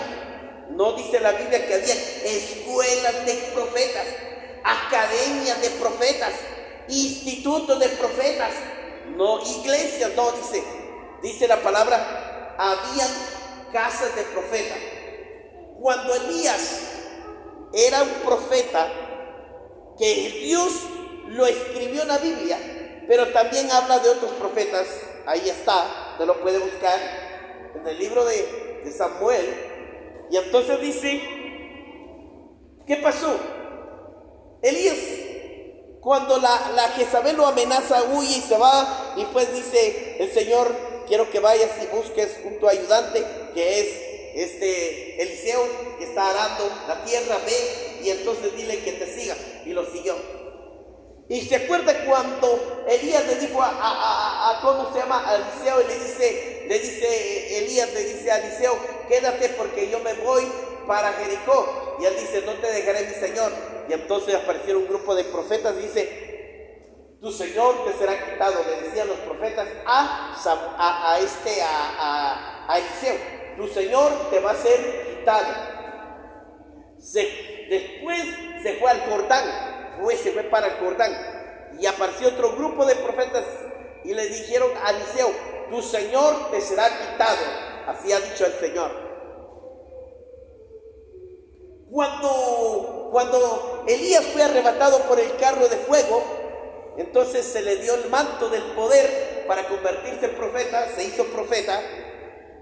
Speaker 1: no dice la Biblia que había escuelas de profetas, academias de profetas, institutos de profetas, no iglesias, no dice la palabra, habían casas de profetas. Cuando Elías era un profeta que Dios lo escribió en la Biblia, pero también habla de otros profetas, ahí está, usted lo puede buscar en el libro de Samuel. Y entonces dice, ¿qué pasó? Elías, cuando la Jezabel lo amenaza, huye y se va, y pues dice el Señor, quiero que vayas y busques un tu ayudante, que es Eliseo, que está arando la tierra, ve, y entonces dile que te siga, y lo siguió. Y se acuerda cuando Elías le dijo ¿cómo se llama? A Eliseo, y Elías le dice a Eliseo, quédate porque yo me voy para Jericó. Y él dice, no te dejaré, mi Señor. Y entonces aparecieron un grupo de profetas, dice, tu Señor te será quitado, le decían los profetas a Eliseo, tu Señor te va a ser quitado. Después se fue al Jordán, se fue para el Jordán, y apareció otro grupo de profetas y le dijeron a Eliseo, tu Señor te será quitado, así ha dicho el Señor. Cuando Elías fue arrebatado por el carro de fuego, entonces se le dio el manto del poder para convertirse en profeta, se hizo profeta.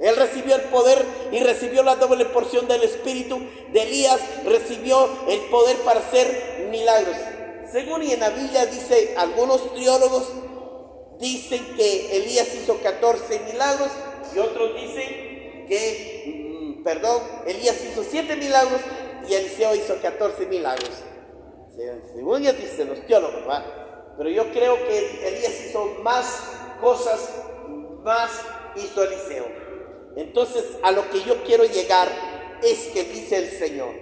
Speaker 1: Él recibió el poder y recibió la doble porción del espíritu de Elías, recibió el poder para hacer milagros. Según y en la Biblia dice, algunos teólogos dicen que Elías hizo 14 milagros y otros dicen que, Elías hizo 7 milagros y Eliseo hizo 14 milagros. Según ya dicen los teólogos, ¿va? Pero yo creo que Elías hizo más cosas, más hizo Eliseo. Entonces, a lo que yo quiero llegar es que dice el Señor,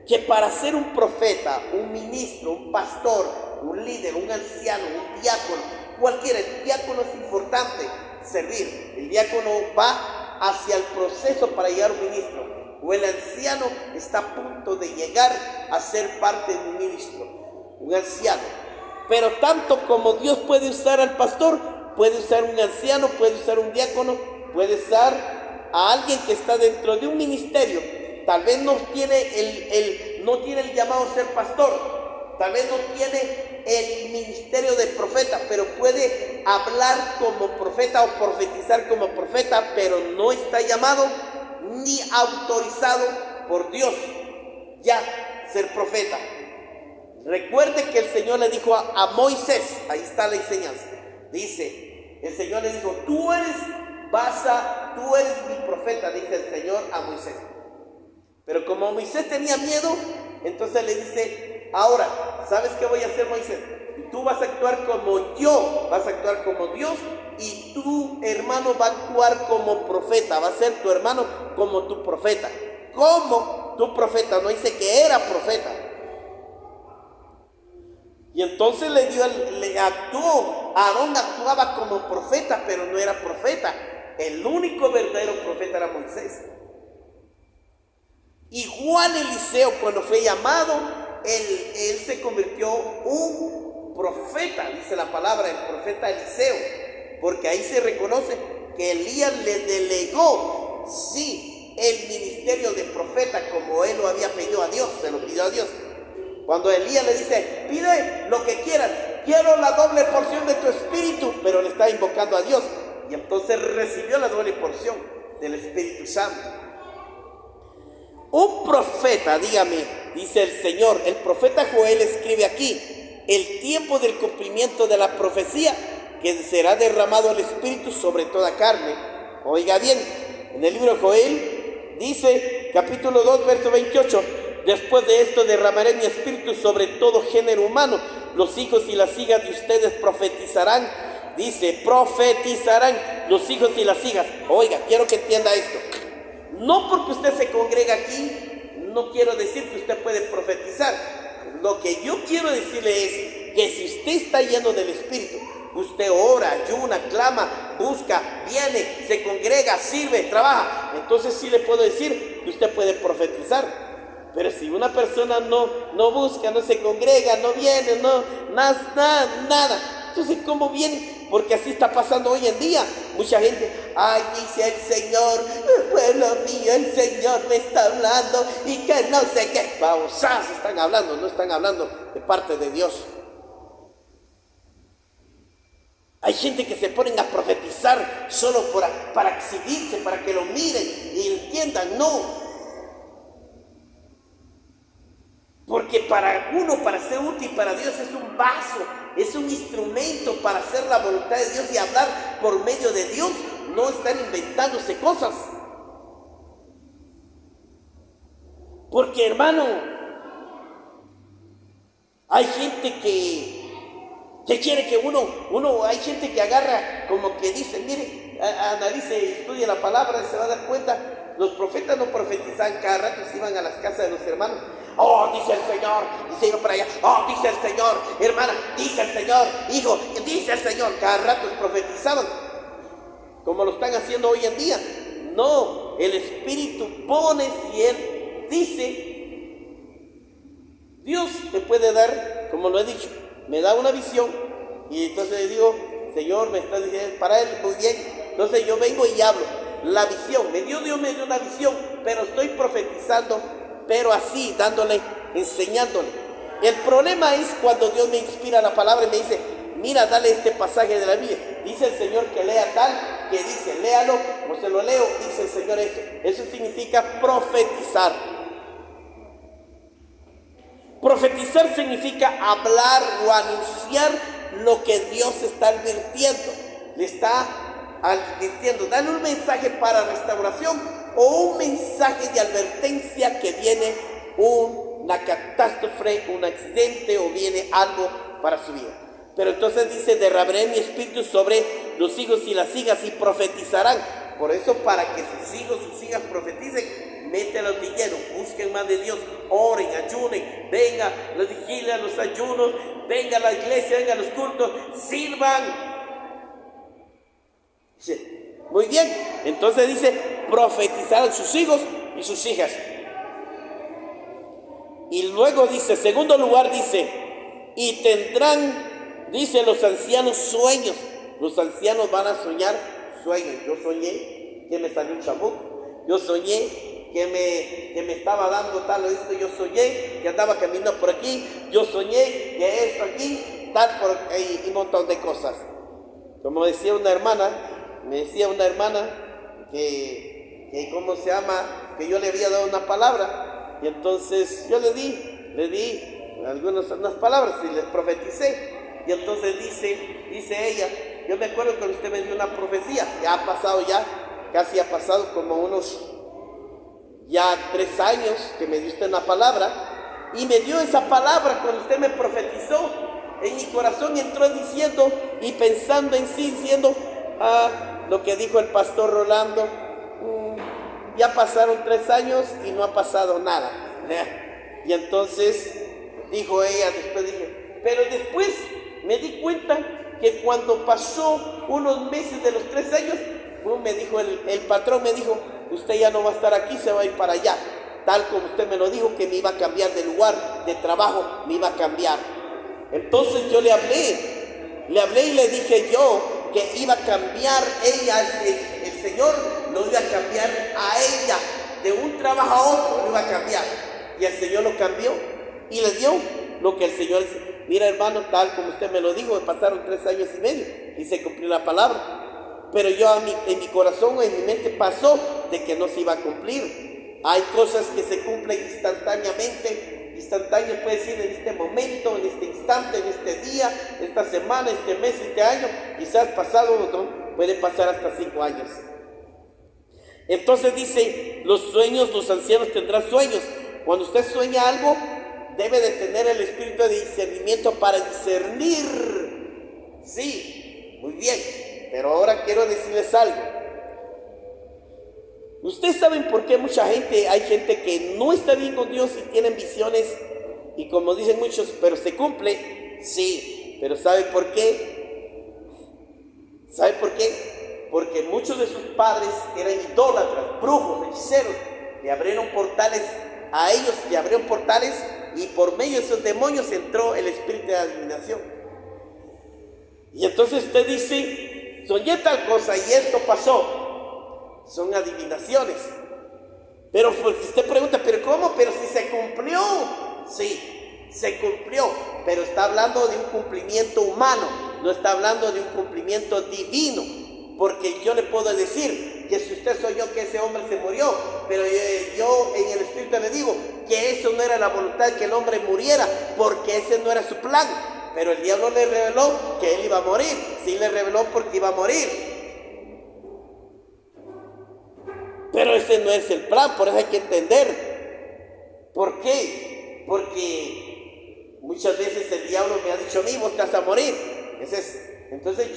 Speaker 1: que para ser un profeta, un ministro, un pastor, un líder, un anciano, un diácono, cualquiera, el diácono es importante servir. El diácono va hacia el proceso para llegar a un ministro, o el anciano está a punto de llegar a ser parte de un ministro, un anciano. Pero tanto como Dios puede usar al pastor, puede usar un anciano, puede usar un diácono, puede usar a alguien que está dentro de un ministerio. Tal vez no tiene el llamado a ser pastor, tal vez no tiene el ministerio de profeta, pero puede hablar como profeta o profetizar como profeta, pero no está llamado ni autorizado por Dios ya ser profeta. Recuerde que el Señor le dijo a Moisés, ahí está la enseñanza, dice, el Señor le dijo, tú eres mi profeta, dice el Señor a Moisés. Pero como Moisés tenía miedo, entonces le dice, ahora, ¿sabes qué voy a hacer, Moisés? Tú vas a actuar como yo, vas a actuar como Dios, y tu hermano va a actuar como profeta, va a ser tu hermano como tu profeta. Como tu profeta, no dice que era profeta. Y entonces Aarón actuaba como profeta, pero no era profeta. El único verdadero profeta era Moisés. Igual Eliseo, cuando fue llamado, él se convirtió un profeta, dice la palabra, el profeta Eliseo, porque ahí se reconoce que Elías le delegó, sí, el ministerio de profeta, como él lo había pedido a Dios, se lo pidió a Dios. Cuando Elías le dice, pide lo que quieras, quiero la doble porción de tu espíritu, pero le está invocando a Dios, y entonces recibió la doble porción del Espíritu Santo. Un profeta, dígame, dice el Señor, el profeta Joel escribe aquí, el tiempo del cumplimiento de la profecía, que será derramado el Espíritu sobre toda carne. Oiga bien, en el libro de Joel dice, capítulo 2, verso 28, después de esto derramaré mi espíritu sobre todo género humano, los hijos y las hijas de ustedes profetizarán, dice, profetizarán los hijos y las hijas. Oiga, quiero que entienda esto. No porque usted se congrega aquí, no quiero decir que usted puede profetizar. Lo que yo quiero decirle es que si usted está lleno del Espíritu, usted ora, ayuna, clama, busca, viene, se congrega, sirve, trabaja, entonces sí le puedo decir que usted puede profetizar. Pero si una persona no busca, no se congrega, no viene, nada, entonces ¿cómo viene? Porque así está pasando hoy en día. Mucha gente, ay, dice el Señor, pueblo mío, el Señor me está hablando y que no sé qué. Babosadas están hablando, no están hablando de parte de Dios. Hay gente que se ponen a profetizar solo para exhibirse, para que lo miren y entiendan. No. Porque para ser útil para Dios es un vaso, es un instrumento para hacer la voluntad de Dios y hablar por medio de Dios. No están inventándose cosas. Porque, hermano, hay gente que quiere que hay gente que agarra como que dice, mire, analice, estudie la palabra y se va a dar cuenta, los profetas no profetizaban, cada rato se iban a las casas de los hermanos. Oh, dice el Señor, y se iba para allá. Oh, dice el Señor, hermana, dice el Señor, hijo, dice el Señor. Cada rato profetizaban, como lo están haciendo hoy en día. No, el Espíritu pone, si Él dice, Dios me puede dar, como lo he dicho, me da una visión, y entonces le digo, Señor, me está diciendo, para Él, muy bien. Entonces yo vengo y hablo, la visión, Dios me dio una visión, pero estoy profetizando, pero así, enseñándole. El problema es cuando Dios me inspira la palabra y me dice, mira, dale este pasaje de la Biblia. Dice el Señor que lea tal, que dice, léalo, o se lo leo, dice el Señor eso. Eso significa profetizar. Profetizar significa hablar o anunciar lo que Dios está advirtiendo. Le está advirtiendo, dale un mensaje para restauración o un mensaje de advertencia que viene una catástrofe, un accidente o viene algo para su vida. Pero entonces dice, derramaré mi espíritu sobre los hijos y las hijas y profetizarán. Por eso, para que sus hijos, sus hijas profeticen, mételos de lleno, busquen más de Dios, oren, ayunen, venga las vigilias, los ayunos, venga a la iglesia, venga a los cultos, sirvan. Dice, muy bien, entonces dice, profetizarán sus hijos y sus hijas. Y luego dice, segundo lugar dice, y tendrán, dice, los ancianos sueños. Los ancianos van a soñar sueños. Yo soñé que me salió un chamuco. Yo soñé que me estaba dando tal o esto. Yo soñé que andaba caminando por aquí. Yo soñé que esto aquí, tal por ahí, y un montón de cosas. Como decía una hermana, me decía una hermana que ¿cómo se llama? que yo le había dado una palabra. Y entonces yo le di unas palabras y les profeticé. Y entonces dice ella, yo me acuerdo cuando usted me dio una profecía, casi ha pasado como unos 3 años que me dio usted una palabra, y me dio esa palabra cuando usted me profetizó. En mi corazón entró diciendo y pensando en sí, diciendo, lo que dijo el pastor Rolando, ya pasaron 3 años y no ha pasado nada. Y entonces dijo ella, pero después me di cuenta que cuando pasó unos meses de los 3 años, me dijo el patrón, me dijo, usted ya no va a estar aquí, se va a ir para allá, tal como usted me lo dijo, que me iba a cambiar de lugar de trabajo, me iba a cambiar. Entonces yo le hablé y le dije yo que iba a cambiar ella, el Señor lo iba a cambiar a ella, de un trabajo a otro lo iba a cambiar. Y el Señor lo cambió y le dio lo que el Señor dice. Mira, hermano, tal como usted me lo dijo, pasaron 3 años y medio y se cumplió la palabra. Pero yo en mi corazón, en mi mente pasó de que no se iba a cumplir. Hay cosas que se cumplen instantáneo puede decir en este momento, en este instante, en este día, esta semana, este mes, este año, quizás pasado, ¿no? Puede pasar hasta 5 años. Entonces dice, los ancianos tendrán sueños. Cuando usted sueña algo, debe de tener el espíritu de discernimiento para discernir. Sí, muy bien, pero ahora quiero decirles algo. Ustedes saben por qué hay gente que no está bien con Dios y tienen visiones, y como dicen muchos, pero se cumple. Sí, pero ¿sabe por qué? ¿Sabe por qué? Porque muchos de sus padres eran idólatras, brujos, hechiceros. Le abrieron portales a ellos, y por medio de esos demonios entró el espíritu de adivinación. Y entonces usted dice, soñé tal cosa y esto pasó. Son adivinaciones. Pero pues usted pregunta, ¿pero cómo? Pero si se cumplió. Sí, se cumplió, pero está hablando de un cumplimiento humano, no está hablando de un cumplimiento divino. Porque yo le puedo decir que si usted soñó que ese hombre se murió, pero yo en el espíritu le digo que eso no era la voluntad, que el hombre muriera, porque ese no era su plan. Pero el diablo le reveló que él iba a morir. Sí, le reveló porque iba a morir. Pero ese no es el plan, por eso hay que entender. ¿Por qué? Porque muchas veces el diablo me ha dicho a mí, vos te vas a morir. Entonces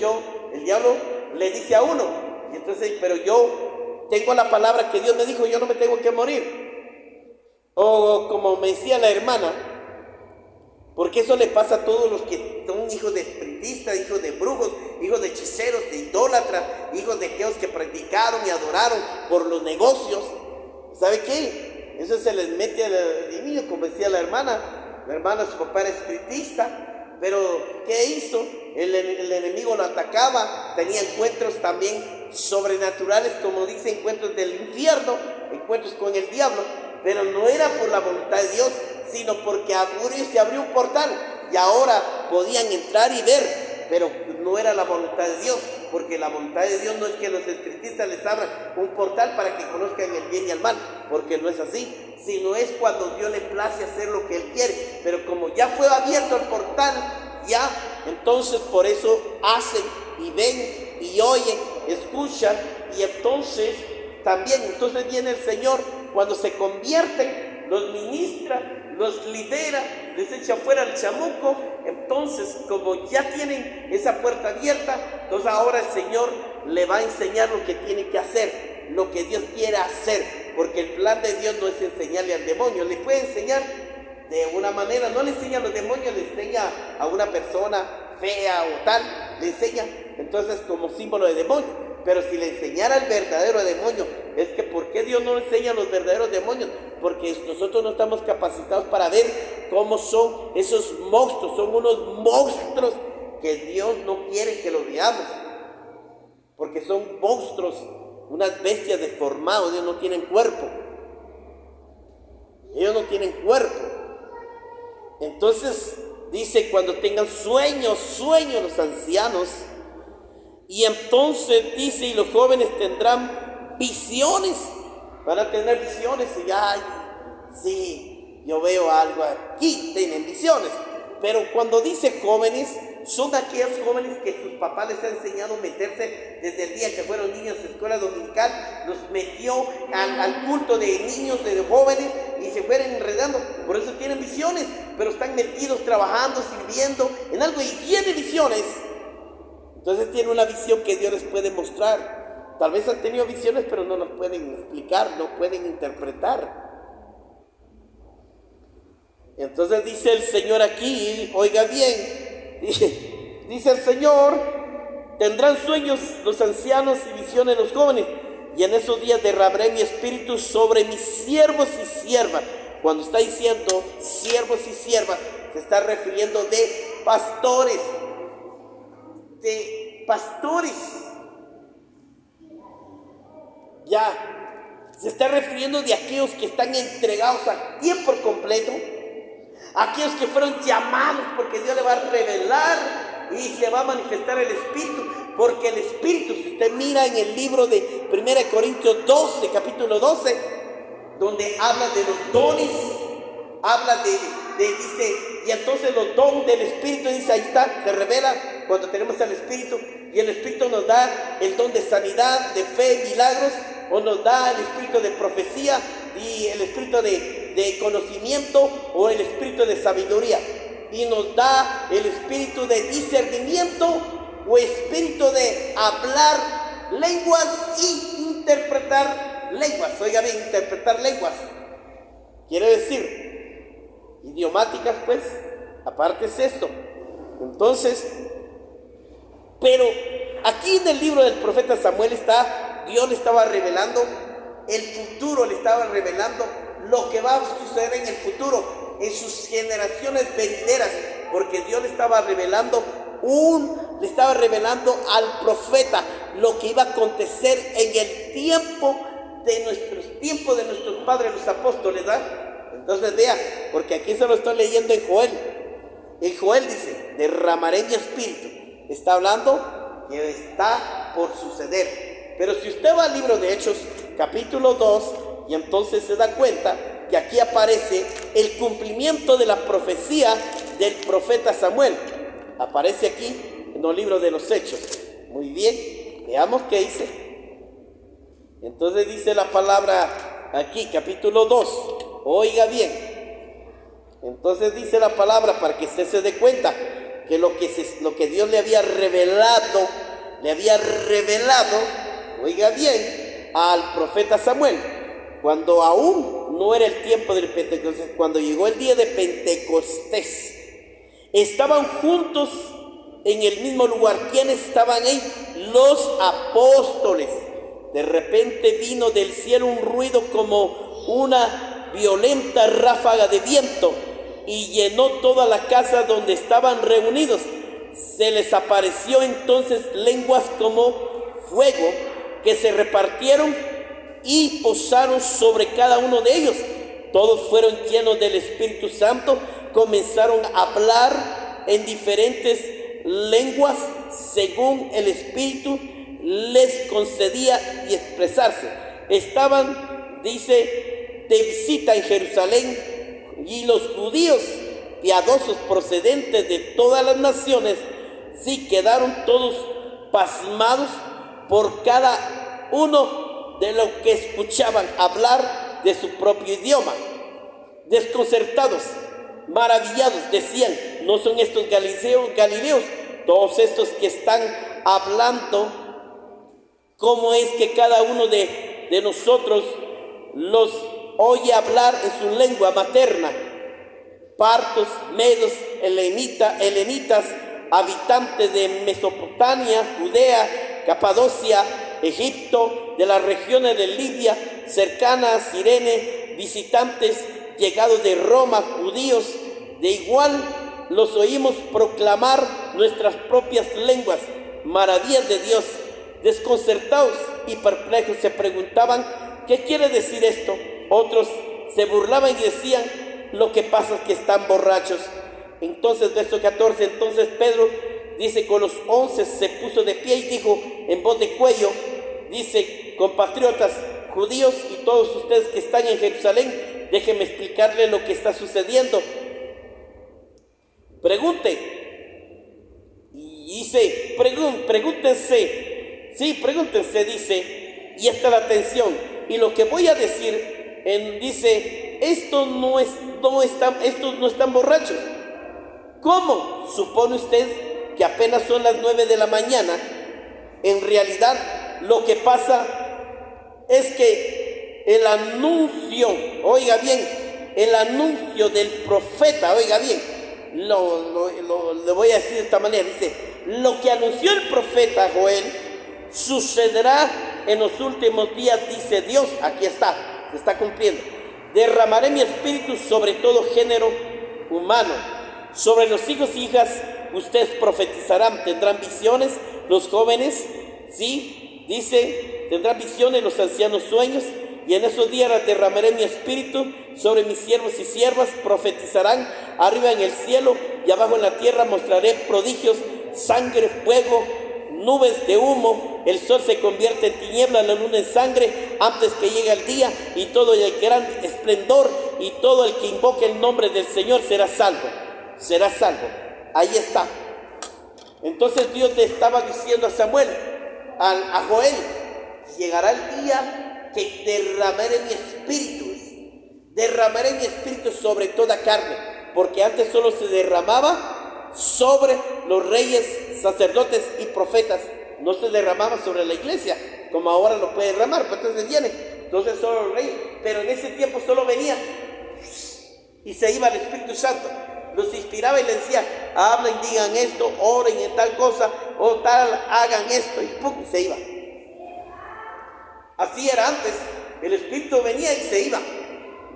Speaker 1: el diablo le dice a uno, y entonces, pero yo tengo la palabra que Dios me dijo, yo no me tengo que morir. O como me decía la hermana, porque eso le pasa a todos los que son hijos de espiritistas, hijos de brujos, hijos de hechiceros, de idólatras, hijos de aquellos que practicaron y adoraron por los negocios. ¿Sabe qué? Eso se les mete al niño, como decía la hermana. La hermana, su papá era espiritista, pero ¿qué hizo? El enemigo lo atacaba, tenía encuentros también sobrenaturales, como dice, encuentros del infierno, encuentros con el diablo, pero no era por la voluntad de Dios, sino porque se abrió un portal y ahora podían entrar y ver, pero no era la voluntad de Dios, porque la voluntad de Dios no es que los espiritistas les abran un portal para que conozcan el bien y el mal, porque no es así, sino es cuando Dios le place hacer lo que Él quiere. Pero como ya fue abierto el portal, entonces por eso hacen y ven y oyen, escuchan, y entonces viene el Señor cuando se convierten, los ministra, los lidera, les echa fuera el chamuco. Entonces, como ya tienen esa puerta abierta, entonces ahora el Señor le va a enseñar lo que tiene que hacer, lo que Dios quiere hacer, porque el plan de Dios no es enseñarle al demonio. Le puede enseñar de una manera, no le enseña a los demonios, le enseña a una persona fea o tal, le enseña entonces como símbolo de demonio. Pero si le enseñara el verdadero demonio, es que ¿por qué Dios no enseña a los verdaderos demonios? Porque nosotros no estamos capacitados para ver cómo son esos monstruos. Son unos monstruos que Dios no quiere que los veamos, porque son monstruos, unas bestias deformadas. Ellos no tienen cuerpo. Entonces dice, cuando tengan sueños los ancianos. Y entonces dice, y los jóvenes tendrán visiones. Van a tener visiones y ay, sí, yo veo algo aquí, tienen visiones. Pero cuando dice jóvenes, son aquellos jóvenes que sus papás les han enseñado a meterse desde el día que fueron niños de escuela dominical, los metió al culto de niños, de jóvenes, y se fueron enredando. Por eso tienen visiones, pero están metidos, trabajando, sirviendo en algo y tienen visiones. Entonces tienen una visión que Dios les puede mostrar. Tal vez han tenido visiones, pero no las pueden explicar, no pueden interpretar. Entonces dice el Señor aquí, oiga bien, dice el Señor, tendrán sueños los ancianos y visiones los jóvenes, y en esos días derramaré mi espíritu sobre mis siervos y siervas. Cuando está diciendo siervos y siervas, se está refiriendo de pastores, ya, se está refiriendo de aquellos que están entregados a tiempo completo, aquellos que fueron llamados porque Dios le va a revelar y se va a manifestar el Espíritu, porque el Espíritu, si usted mira en el libro de 1 Corintios 12, capítulo 12, donde habla de los dones, habla dice, y entonces los dones del Espíritu, dice, ahí está, se revela cuando tenemos al Espíritu, y el Espíritu nos da el don de sanidad, de fe, milagros, o nos da el espíritu de profecía y el espíritu de conocimiento o el espíritu de sabiduría, y nos da el espíritu de discernimiento o espíritu de hablar lenguas y interpretar lenguas. Oiga bien, interpretar lenguas quiere decir idiomáticas, pues aparte es esto. Entonces, pero aquí en el libro del profeta Samuel Dios le estaba revelando el futuro, le estaba revelando lo que va a suceder en el futuro, en sus generaciones venideras, porque Dios le estaba revelando al profeta lo que iba a acontecer en el tiempo de nuestros padres, los apóstoles, ¿verdad? Entonces vea, porque aquí se lo estoy leyendo en Joel. En Joel dice, derramaré mi espíritu. Está hablando que está por suceder. Pero si usted va al libro de Hechos, capítulo 2, y entonces se da cuenta que aquí aparece el cumplimiento de la profecía del profeta Samuel. Aparece aquí en el libro de los Hechos. Muy bien, veamos qué dice. Entonces dice la palabra aquí, capítulo 2. Oiga bien. Entonces dice la palabra para que usted se dé cuenta que lo que Dios le había revelado, oiga bien, al profeta Samuel, cuando aún no era el tiempo del Pentecostés, cuando llegó el día de Pentecostés, estaban juntos en el mismo lugar. ¿Quiénes estaban ahí? Los apóstoles. De repente vino del cielo un ruido como una violenta ráfaga de viento y llenó toda la casa donde estaban reunidos. Se les apareció entonces lenguas como fuego que se repartieron y posaron sobre cada uno de ellos. Todos fueron llenos del Espíritu Santo, comenzaron a hablar en diferentes lenguas según el Espíritu les concedía y expresarse. Estaban, dice, de visita en Jerusalén, y los judíos piadosos procedentes de todas las naciones sí quedaron todos pasmados por cada uno de lo que escuchaban hablar de su propio idioma. Desconcertados, maravillados, decían: ¿no son estos galileos todos estos que están hablando? ¿Cómo es que cada uno de nosotros los oye hablar en su lengua materna? Partos, medos, elenitas, habitantes de Mesopotamia, Judea, Capadocia, Egipto, de las regiones de Libia, cercana a Cirene, visitantes llegados de Roma, judíos, de igual los oímos proclamar nuestras propias lenguas, maravillas de Dios. Desconcertados y perplejos se preguntaban: ¿qué quiere decir esto? Otros se burlaban y decían: lo que pasa es que están borrachos. Entonces, verso 14, entonces Pedro, dice, con los 11 se puso de pie y dijo en voz de cuello, dice: compatriotas judíos y todos ustedes que están en Jerusalén, déjenme explicarles lo que está sucediendo. Pregúntense, dice, y esta es la atención. Y lo que voy a decir, dice, estos no están borrachos. ¿Cómo? ¿Supone usted que apenas son las 9 de la mañana? En realidad, lo que pasa es que el anuncio, oiga bien, el anuncio del profeta, oiga bien, le voy a decir de esta manera, dice, lo que anunció el profeta Joel sucederá en los últimos días, dice Dios. Aquí está, se está cumpliendo. Derramaré mi espíritu sobre todo género humano, sobre los hijos e hijas ustedes profetizarán, tendrán visiones, los jóvenes, sí, dice, tendrán visiones, los ancianos sueños, y en esos días derramaré mi espíritu sobre mis siervos y siervas, profetizarán, arriba en el cielo y abajo en la tierra mostraré prodigios, sangre, fuego, nubes de humo, el sol se convierte en tinieblas, la luna en sangre, antes que llegue el día, y todo el gran esplendor, y todo el que invoque el nombre del Señor será salvo. Ahí está. Entonces Dios le estaba diciendo a Samuel, a Joel, llegará el día que derramaré mi espíritu sobre toda carne, porque antes solo se derramaba sobre los reyes, sacerdotes y profetas, no se derramaba sobre la iglesia, como ahora lo puede derramar, pero entonces solo los reyes, pero en ese tiempo solo venía y se iba el Espíritu Santo, los inspiraba y les decía, hablen, digan esto, oren en tal cosa, o tal, hagan esto, y pum, se iba. Así era antes, el Espíritu venía y se iba,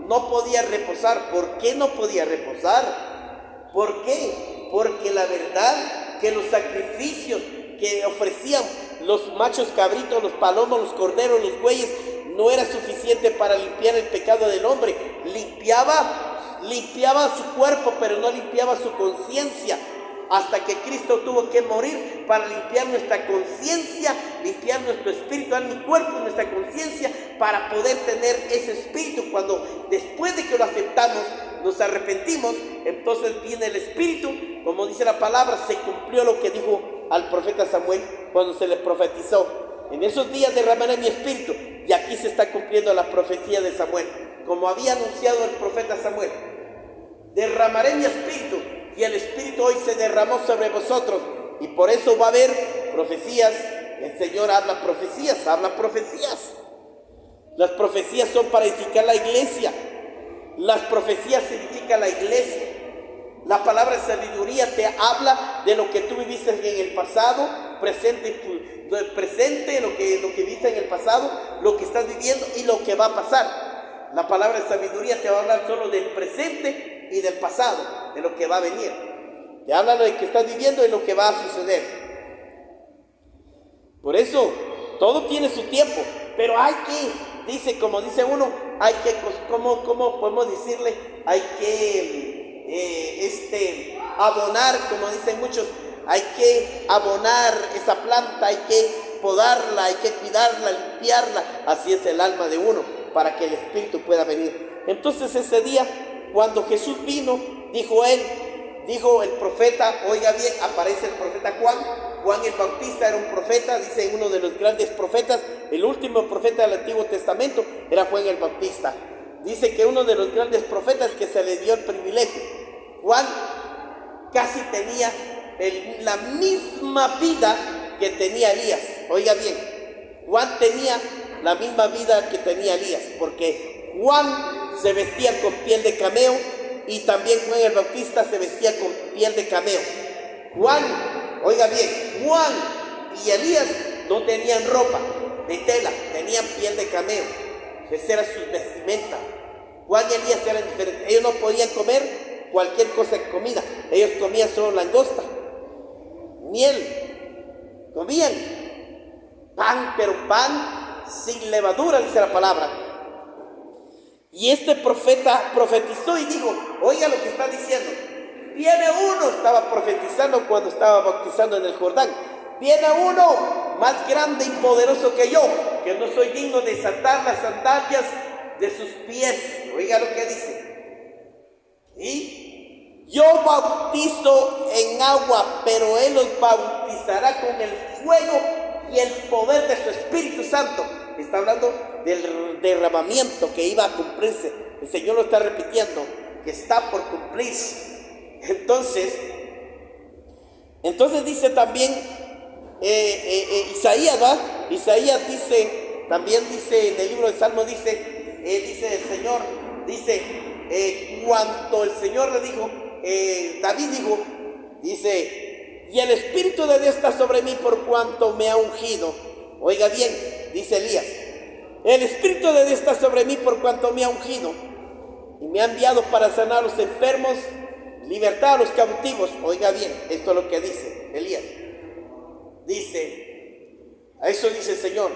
Speaker 1: no podía reposar. ¿Por qué no podía reposar? ¿Por qué? Porque la verdad que los sacrificios que ofrecían los machos cabritos, los palomos, los corderos, los bueyes, no era suficiente para limpiar el pecado del hombre. Limpiaba su cuerpo, pero no limpiaba su conciencia, hasta que Cristo tuvo que morir para limpiar nuestra conciencia, limpiar nuestro espíritu, mi cuerpo, nuestra conciencia, para poder tener ese espíritu. Cuando después de que lo aceptamos, nos arrepentimos, entonces viene el espíritu, como dice la palabra, se cumplió lo que dijo al profeta Samuel cuando se le profetizó. En esos días derramaré mi espíritu, y aquí se está cumpliendo la profecía de Samuel, como había anunciado el profeta Samuel. Derramaré mi espíritu, y el espíritu hoy se derramó sobre vosotros, y por eso va a haber profecías. El Señor habla profecías. Las profecías son para edificar la iglesia. Las profecías edifican la iglesia. La palabra de sabiduría te habla de lo que tú viviste en el pasado, presente, lo que viviste en el pasado, lo que estás viviendo y lo que va a pasar. La palabra de sabiduría te va a hablar solo del presente y del pasado, de lo que va a venir. Te habla de lo que estás viviendo y lo que va a suceder. Por eso, todo tiene su tiempo, pero hay que, dice, como dice uno, hay que, ¿cómo podemos decirle? Hay que abonar, como dicen muchos, hay que abonar esa planta, hay que podarla, hay que cuidarla, limpiarla. Así es el alma de uno, para que el Espíritu pueda venir. Entonces ese día, cuando Jesús vino, dijo el profeta, oiga bien, aparece el profeta Juan el Bautista era un profeta, dice uno de los grandes profetas, el último profeta del Antiguo Testamento era Juan el Bautista. Dice que uno de los grandes profetas que se le dio el privilegio, Juan casi tenía la misma vida que tenía Elías. Oiga bien, Juan tenía la misma vida que tenía Elías, porque Juan se vestía con piel de cameo y también Juan el Bautista se vestía con piel de cameo. Oiga bien, Juan y Elías no tenían ropa de tela, tenían piel de cameo. Esa era su vestimenta. Juan y Elías eran diferentes. Ellos no podían comer cualquier cosa de comida. Ellos comían solo langosta, miel, comían pan, pero pan sin levadura, dice la palabra. Y este profeta profetizó y dijo, oiga lo que está diciendo. Viene uno, estaba profetizando cuando estaba bautizando en el Jordán. Viene uno más grande y poderoso que yo, que no soy digno de desatar las sandalias de sus pies. Oiga lo que dice. Y yo bautizo en agua, pero Él los bautizará con el fuego y el poder de su Espíritu Santo. Está hablando del derramamiento que iba a cumplirse. El Señor lo está repitiendo, que está por cumplirse. Entonces dice también Isaías, ¿va? Isaías dice, también dice en el libro de Salmo, dice el Señor, cuando el Señor le dijo, David dijo, dice, y el Espíritu de Dios está sobre mí por cuanto me ha ungido. Oiga bien, dice Elías, el Espíritu de Dios está sobre mí por cuanto me ha ungido y me ha enviado para sanar a los enfermos, libertar a los cautivos. Oiga bien, esto es lo que dice Elías. A eso dice el Señor,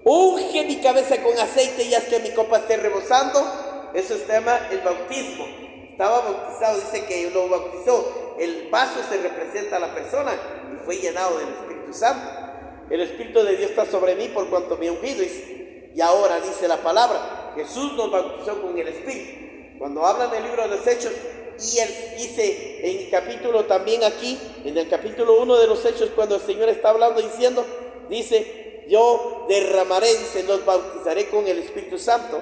Speaker 1: unge mi cabeza con aceite y haz que mi copa esté rebosando. Eso se llama el bautismo. Estaba bautizado, dice que lo bautizó. El vaso se representa a la persona y fue llenado del Espíritu Santo. El Espíritu de Dios está sobre mí por cuanto me ha ungido. Y ahora dice la palabra, Jesús nos bautizó con el Espíritu. Cuando hablan del libro de los Hechos, y él dice en el capítulo también aquí, en el capítulo 1 de los Hechos, cuando el Señor está hablando diciendo, dice, yo derramaré, dice, los bautizaré con el Espíritu Santo.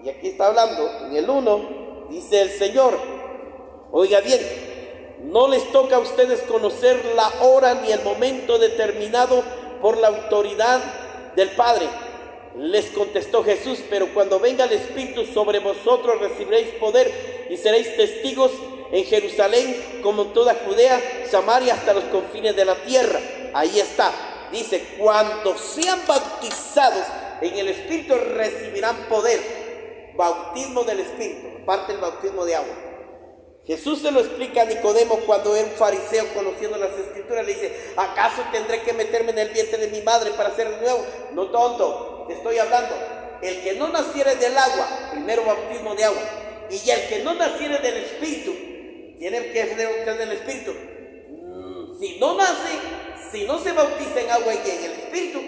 Speaker 1: Y aquí está hablando, en el 1, dice el Señor, oiga bien, no les toca a ustedes conocer la hora ni el momento determinado por la autoridad del Padre. Les contestó Jesús, pero cuando venga el Espíritu sobre vosotros recibiréis poder y seréis testigos en Jerusalén, como en toda Judea, Samaria, hasta los confines de la tierra. Ahí está, dice, cuando sean bautizados en el Espíritu recibirán poder. Bautismo del Espíritu, aparte del bautismo de agua. Jesús se lo explica a Nicodemo cuando era un fariseo conociendo las Escrituras. Le dice, ¿acaso tendré que meterme en el vientre de mi madre para ser de nuevo? No, tonto, te estoy hablando. El que no naciere del agua, primero bautismo de agua, y el que no naciere del Espíritu, tiene que ser del Espíritu. Si no nace, si no se bautiza en agua y en el Espíritu,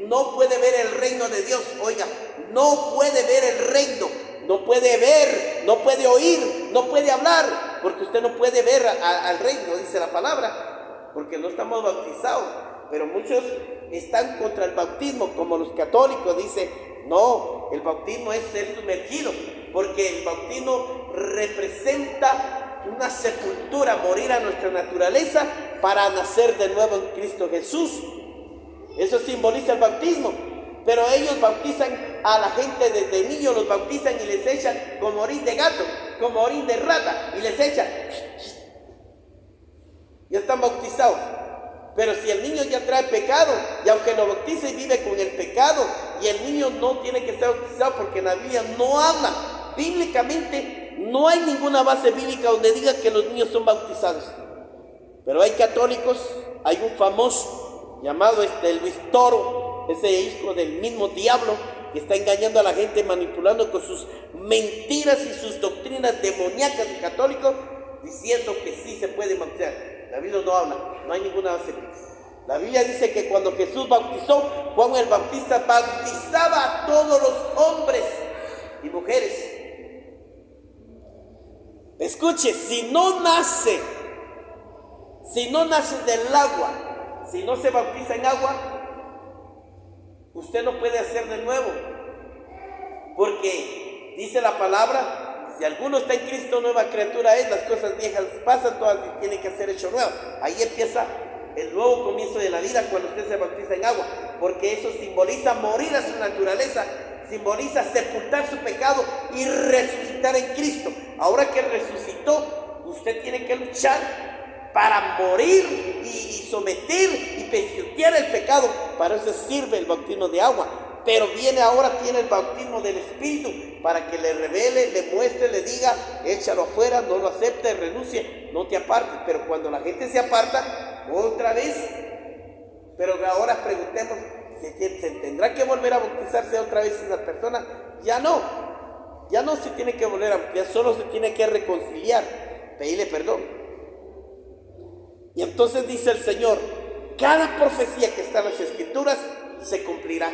Speaker 1: no puede ver el reino de Dios. Oiga, no puede ver el reino. No puede ver, no puede oír, no puede hablar, porque usted no puede ver al reino, dice la palabra, porque no estamos bautizados. Pero muchos están contra el bautismo, como los católicos, dicen, no, el bautismo es ser sumergido, porque el bautismo representa una sepultura, morir a nuestra naturaleza para nacer de nuevo en Cristo Jesús. Eso simboliza el bautismo. Pero ellos bautizan a la gente desde niños, los bautizan y les echan como orín de gato, como orín de rata, y les echan. Ya están bautizados. Pero si el niño ya trae pecado, y aunque lo bautice y vive con el pecado, y el niño no tiene que ser bautizado porque en la Biblia no habla. Bíblicamente no hay ninguna base bíblica donde diga que los niños son bautizados. Pero hay católicos, hay un famoso llamado Luis Toro, ese hijo del mismo diablo que está engañando a la gente, manipulando con sus mentiras y sus doctrinas demoníacas de católicos, diciendo que sí se puede bautizar. La Biblia no habla, no hay ninguna base. La Biblia dice que cuando Jesús bautizó, Juan el Bautista bautizaba a todos los hombres y mujeres. Escuche, si no nace del agua, si no se bautiza en agua, usted no puede hacer de nuevo, porque dice la palabra, si alguno está en Cristo, nueva criatura es, las cosas viejas pasan, todas tienen que ser hecho nuevo. Ahí empieza el nuevo comienzo de la vida cuando usted se bautiza en agua, porque eso simboliza morir a su naturaleza, simboliza sepultar su pecado y resucitar en Cristo. Ahora que resucitó, usted tiene que luchar para morir y someter y pisotear el pecado. Para eso sirve el bautismo de agua. Pero tiene el bautismo del Espíritu, para que le revele, le muestre, le diga, échalo afuera, no lo acepte, renuncie, no te apartes. Pero cuando la gente se aparta, otra vez. Pero ahora preguntemos, ¿se tendrá que volver a bautizarse otra vez esa persona? Ya no se tiene que volver a bautizar, solo se tiene que reconciliar, pedirle perdón. Y entonces dice el Señor, cada profecía que está en las Escrituras se cumplirá.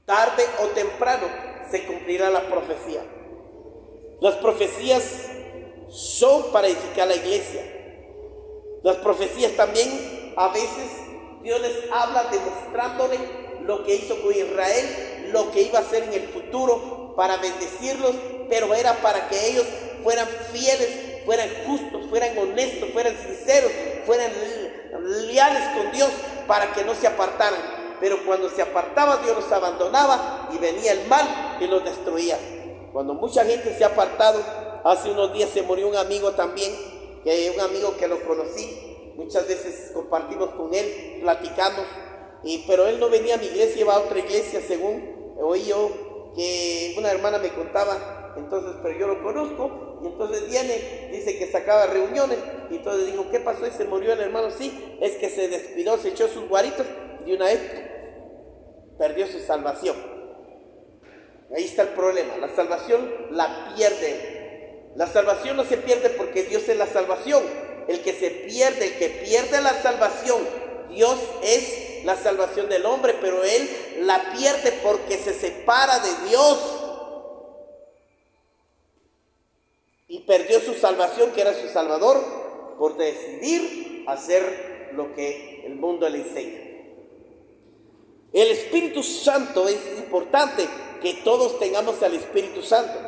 Speaker 1: Tarde o temprano se cumplirá la profecía. Las profecías son para edificar la iglesia. Las profecías también, a veces Dios les habla demostrándole lo que hizo con Israel, lo que iba a hacer en el futuro para bendecirlos, pero era para que ellos fueran fieles, fueran justos, fueran honestos, fueran sinceros, fueran leales con Dios, para que no se apartaran. Pero cuando se apartaba, Dios los abandonaba y venía el mal y los destruía. Cuando mucha gente se ha apartado, hace unos días se murió un amigo también, un amigo que lo conocí, muchas veces compartimos con él, platicamos, pero él no venía a mi iglesia, iba a otra iglesia, según oí yo que una hermana me contaba. Entonces, pero yo lo conozco, y entonces viene, dice que sacaba reuniones, y entonces digo, ¿qué pasó? Y se murió el hermano. Sí, es que se descuidó, se echó sus guaritos, y de una vez perdió su salvación. Ahí está el problema, la salvación la pierde. La salvación no se pierde porque Dios es la salvación. El que se pierde, el que pierde la salvación, Dios es la salvación del hombre, pero él la pierde porque se separa de Dios. Y perdió su salvación, que era su Salvador, por decidir hacer lo que el mundo le enseña. El Espíritu Santo es importante que todos tengamos al Espíritu Santo.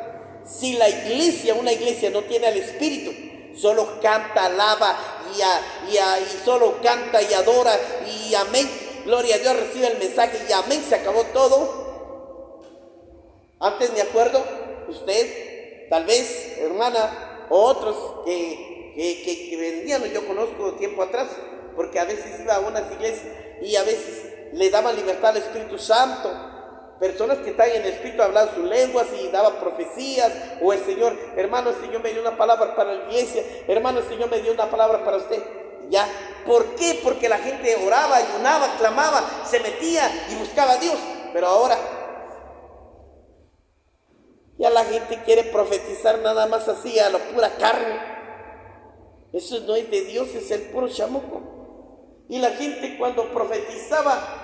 Speaker 1: Si la iglesia, una iglesia no tiene al Espíritu, solo canta, alaba y solo canta y adora y amén, gloria a Dios, recibe el mensaje y amén, se acabó todo. Antes me acuerdo, usted, tal vez, hermana, o otros que vendían, yo conozco tiempo atrás, porque a veces iba a unas iglesias y a veces le daban libertad al Espíritu Santo. Personas que están en el Espíritu hablaban sus lenguas y daban profecías, o el Señor, hermano, el Señor me dio una palabra para la iglesia, hermano, el Señor me dio una palabra para usted. ¿Ya? ¿Por qué? Porque la gente oraba, ayunaba, clamaba, se metía y buscaba a Dios. Pero ahora ya la gente quiere profetizar nada más así, a la pura carne. Eso no es de Dios, es el puro chamuco. Y la gente cuando profetizaba,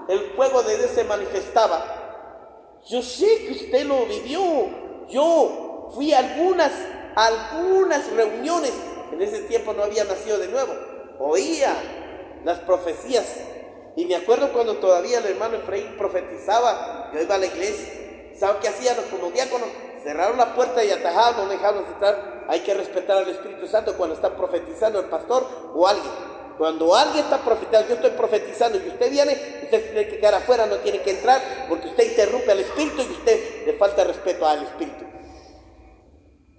Speaker 1: el fuego de Dios se manifestaba. Yo sé que usted lo vivió. Yo fui a algunas reuniones. En ese tiempo no había nacido de nuevo. Oía las profecías. Y me acuerdo cuando todavía el hermano Efraín profetizaba. Yo iba a la iglesia. ¿Saben qué hacían como diáconos? Cerraron la puerta y atajaban, no dejaban entrar. Hay que respetar al Espíritu Santo cuando está profetizando el pastor o alguien. Cuando alguien está profetizando, yo estoy profetizando y usted viene, usted tiene que quedar afuera, no tiene que entrar, porque usted interrumpe al Espíritu y usted le falta respeto al Espíritu.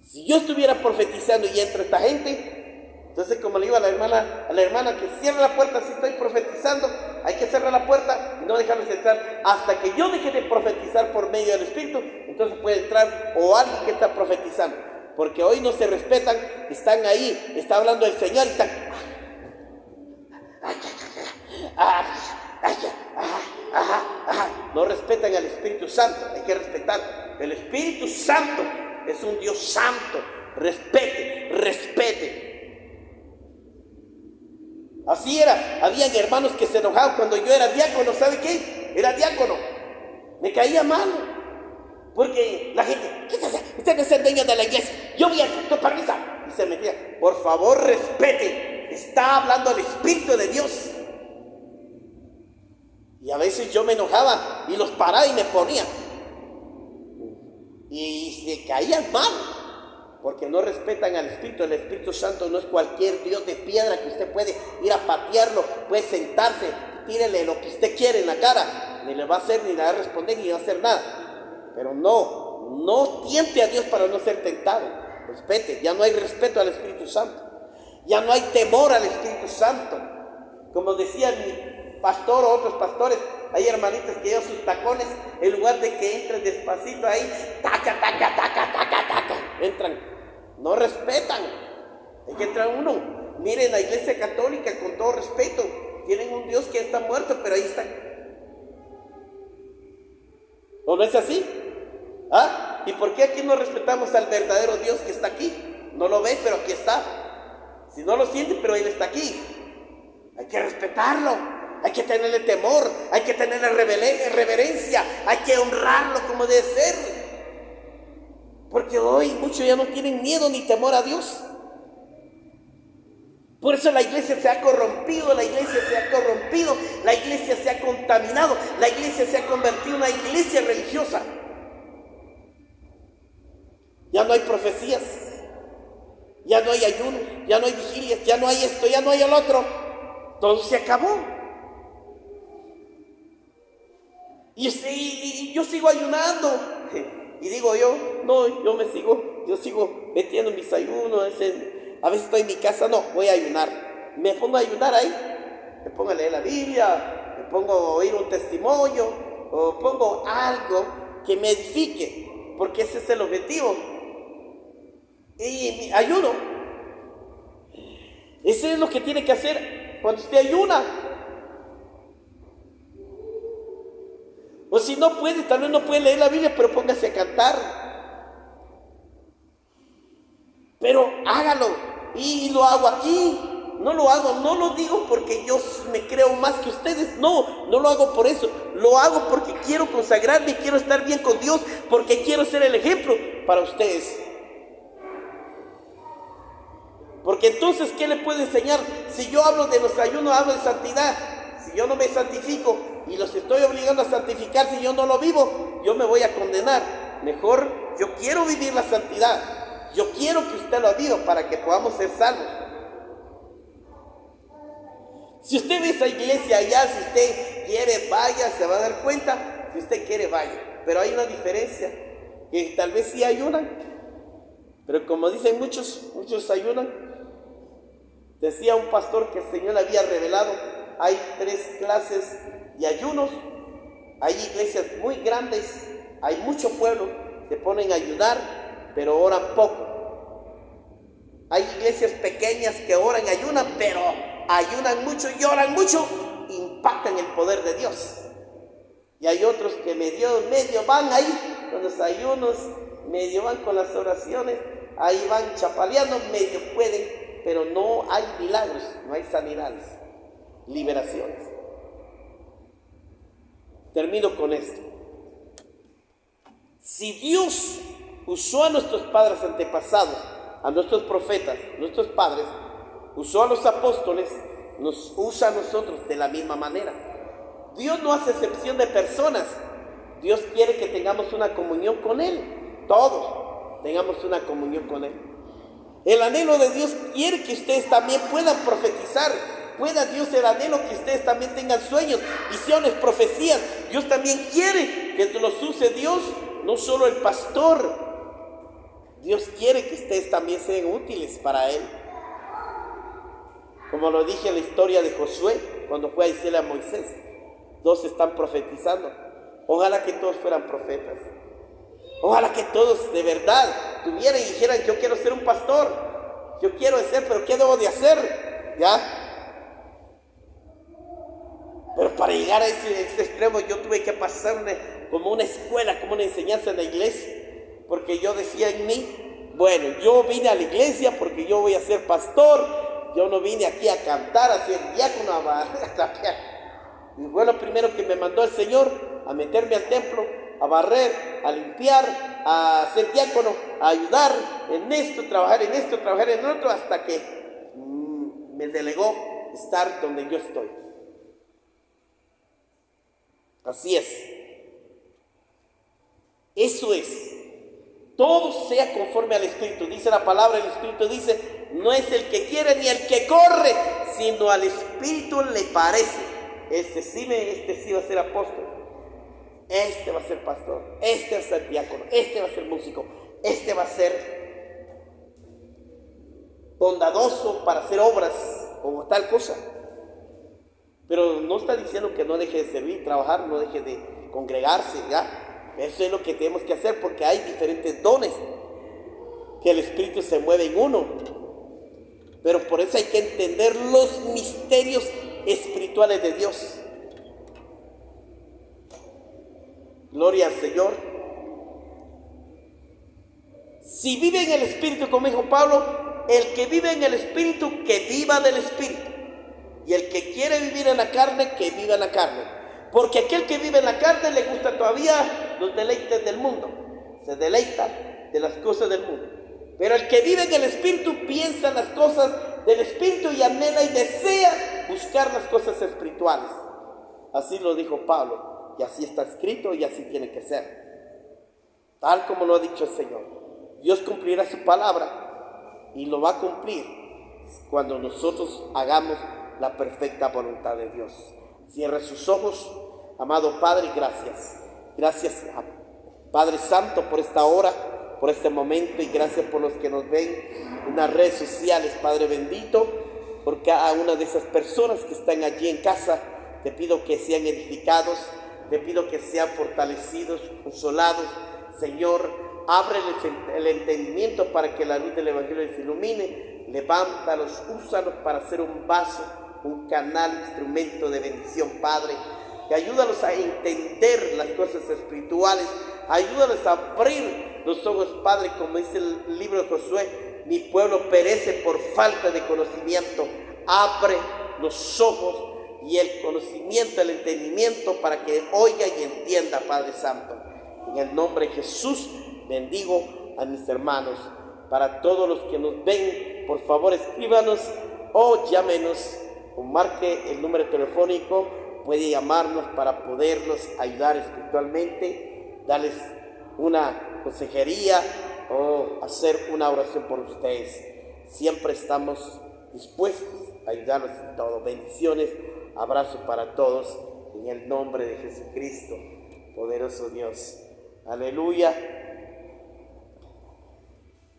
Speaker 1: Si yo estuviera profetizando y entra esta gente, entonces como le digo a la hermana que cierre la puerta, si estoy profetizando, hay que cerrar la puerta y no dejarles entrar hasta que yo deje de profetizar por medio del Espíritu. Entonces puede entrar o alguien que está profetizando, porque hoy no se respetan, están ahí, está hablando el Señor y están... No respetan al Espíritu Santo. Hay que respetar. El Espíritu Santo es un Dios santo. Respete. Así era. Habían hermanos que se enojaban cuando yo era diácono. ¿Sabe qué? Era diácono. Me caía mal. Porque la gente, usted no es el dueño de la iglesia. Yo voy a tu permiso. Y se metía. Por favor, respete. Está hablando el Espíritu de Dios. Y a veces yo me enojaba y los paraba y me ponía. Y se caían mal, porque no respetan al Espíritu. El Espíritu Santo no es cualquier Dios de piedra que usted puede ir a patearlo, puede sentarse, tírele lo que usted quiere en la cara. Ni le va a hacer, ni le va a responder, ni va a hacer nada. Pero no tiente a Dios para no ser tentado. Respete, ya no hay respeto al Espíritu Santo. Ya no hay temor al Espíritu Santo. Como decía mi pastor o otros pastores, hay hermanitas que llevan sus tacones, en lugar de que entren despacito ahí, taca, entran. No respetan. Hay que entrar uno. Miren, la iglesia católica, con todo respeto, tienen un Dios que está muerto, pero ahí está. ¿O no es así? ¿Y por qué aquí no respetamos al verdadero Dios que está aquí? No lo ven, pero aquí está. Si no lo siente, pero Él está aquí. Hay que respetarlo, hay que tenerle temor, hay que tenerle reverencia, hay que honrarlo como debe ser. Porque hoy muchos ya no tienen miedo ni temor a Dios. Por eso la iglesia se ha corrompido, la iglesia se ha contaminado, la iglesia se ha convertido en una iglesia religiosa. Ya no hay profecías, ya no hay ayuno, ya no hay vigilias, ya no hay esto, ya no hay el otro. Todo se acabó. Y yo sigo ayunando. Y digo yo, no, yo sigo metiendo mis ayunos. A veces estoy en mi casa, no, voy a ayunar. Me pongo a ayunar ahí, me pongo a leer la Biblia, me pongo a oír un testimonio, o pongo algo que me edifique, porque ese es el objetivo. Y ayuno. Eso es lo que tiene que hacer cuando usted ayuna. O si no puede, tal vez no puede leer la Biblia, pero póngase a cantar. Pero hágalo. Y lo hago aquí. No lo digo porque yo me creo más que ustedes. No lo hago por eso. Lo hago porque quiero consagrarme, quiero estar bien con Dios, porque quiero ser el ejemplo para ustedes. Porque entonces, ¿qué le puedo enseñar? Si yo hablo de los ayunos, hablo de santidad. Si yo no me santifico y los estoy obligando a santificar, si yo no lo vivo, yo me voy a condenar. Mejor, yo quiero vivir la santidad. Yo quiero que usted lo viva para que podamos ser salvos. Si usted ve esa iglesia allá, si usted quiere, vaya, se va a dar cuenta. Si usted quiere, vaya. Pero hay una diferencia, que tal vez sí ayunan. Pero como dicen muchos ayunan. Decía un pastor que el Señor le había revelado, hay 3 clases de ayunos. Hay iglesias muy grandes, hay mucho pueblo, se ponen a ayunar, pero oran poco. Hay iglesias pequeñas que oran y ayunan, pero ayunan mucho y oran mucho, impactan el poder de Dios. Y hay otros que medio van ahí con los ayunos, medio van con las oraciones, ahí van chapaleando, medio pueden, pero no hay milagros, no hay sanidades, liberaciones. Termino con esto. Si Dios usó a nuestros padres antepasados, a nuestros profetas, nuestros padres, usó a los apóstoles, nos usa a nosotros de la misma manera. Dios no hace excepción de personas. Dios quiere que tengamos una comunión con Él. Todos tengamos una comunión con Él. El anhelo de Dios quiere que ustedes también puedan profetizar. Pueda Dios el anhelo que ustedes también tengan sueños, visiones, profecías. Dios también quiere que los use Dios, no solo el pastor. Dios quiere que ustedes también sean útiles para Él. Como lo dije en la historia de Josué, cuando fue a decirle a Moisés, 2 están profetizando. Ojalá que todos fueran profetas. Ojalá que todos de verdad tuvieran y dijeran, yo quiero ser un pastor, yo quiero ser, pero ¿qué debo de hacer? ¿Ya? Pero para llegar a ese extremo yo tuve que pasarme como una escuela, como una enseñanza en la iglesia. Porque yo decía en mí, bueno, yo vine a la iglesia porque yo voy a ser pastor. Yo no vine aquí a cantar, a ser diácono, a tapear. Y fue lo primero que me mandó el Señor, a meterme al templo, a barrer, a limpiar, a ser diácono, a ayudar en esto, trabajar en esto, trabajar en otro, hasta que me delegó estar donde yo estoy. Así es. Eso es. Todo sea conforme al Espíritu. Dice la palabra, el Espíritu dice, no es el que quiere ni el que corre, sino al Espíritu le parece. Este sí va a ser apóstol, este va a ser pastor, este va a ser diácono, este va a ser músico, este va a ser bondadoso para hacer obras o tal cosa. Pero no está diciendo que no deje de servir, trabajar, no deje de congregarse, ¿ya? Eso es lo que tenemos que hacer, porque hay diferentes dones que el Espíritu se mueve en uno. Pero por eso hay que entender los misterios espirituales de Dios. Gloria al Señor. Si vive en el Espíritu, como dijo Pablo, el que vive en el Espíritu, que viva del Espíritu. Y el que quiere vivir en la carne, que viva en la carne. Porque aquel que vive en la carne le gusta todavía los deleites del mundo. Se deleita de las cosas del mundo. Pero el que vive en el Espíritu piensa en las cosas del Espíritu y anhela y desea buscar las cosas espirituales. Así lo dijo Pablo. Y así está escrito y así tiene que ser. Tal como lo ha dicho el Señor. Dios cumplirá su palabra y lo va a cumplir cuando nosotros hagamos la perfecta voluntad de Dios. Cierre sus ojos, amado Padre, gracias. Gracias, Padre Santo, por esta hora, por este momento, y gracias por los que nos ven en las redes sociales, Padre bendito, por cada una de esas personas que están allí en casa. Te pido que sean edificados, te pido que sean fortalecidos, consolados. Señor, ábreles el entendimiento para que la luz del Evangelio les ilumine. Levántalos, úsalos para ser un vaso, un canal, instrumento de bendición, Padre. Que ayúdalos a entender las cosas espirituales. Ayúdalos a abrir los ojos, Padre, como dice el libro de Josué. Mi pueblo perece por falta de conocimiento. Abre los ojos y el conocimiento, el entendimiento, para que oiga y entienda, Padre Santo. En el nombre de Jesús bendigo a mis hermanos. Para todos los que nos ven, por favor escríbanos o llámenos o marque el número telefónico. Puede llamarnos para poderlos ayudar espiritualmente, darles una consejería o hacer una oración por ustedes. Siempre estamos dispuestos a ayudarlos en todo. Bendiciones, abrazo para todos en el nombre de Jesucristo, poderoso Dios. Aleluya.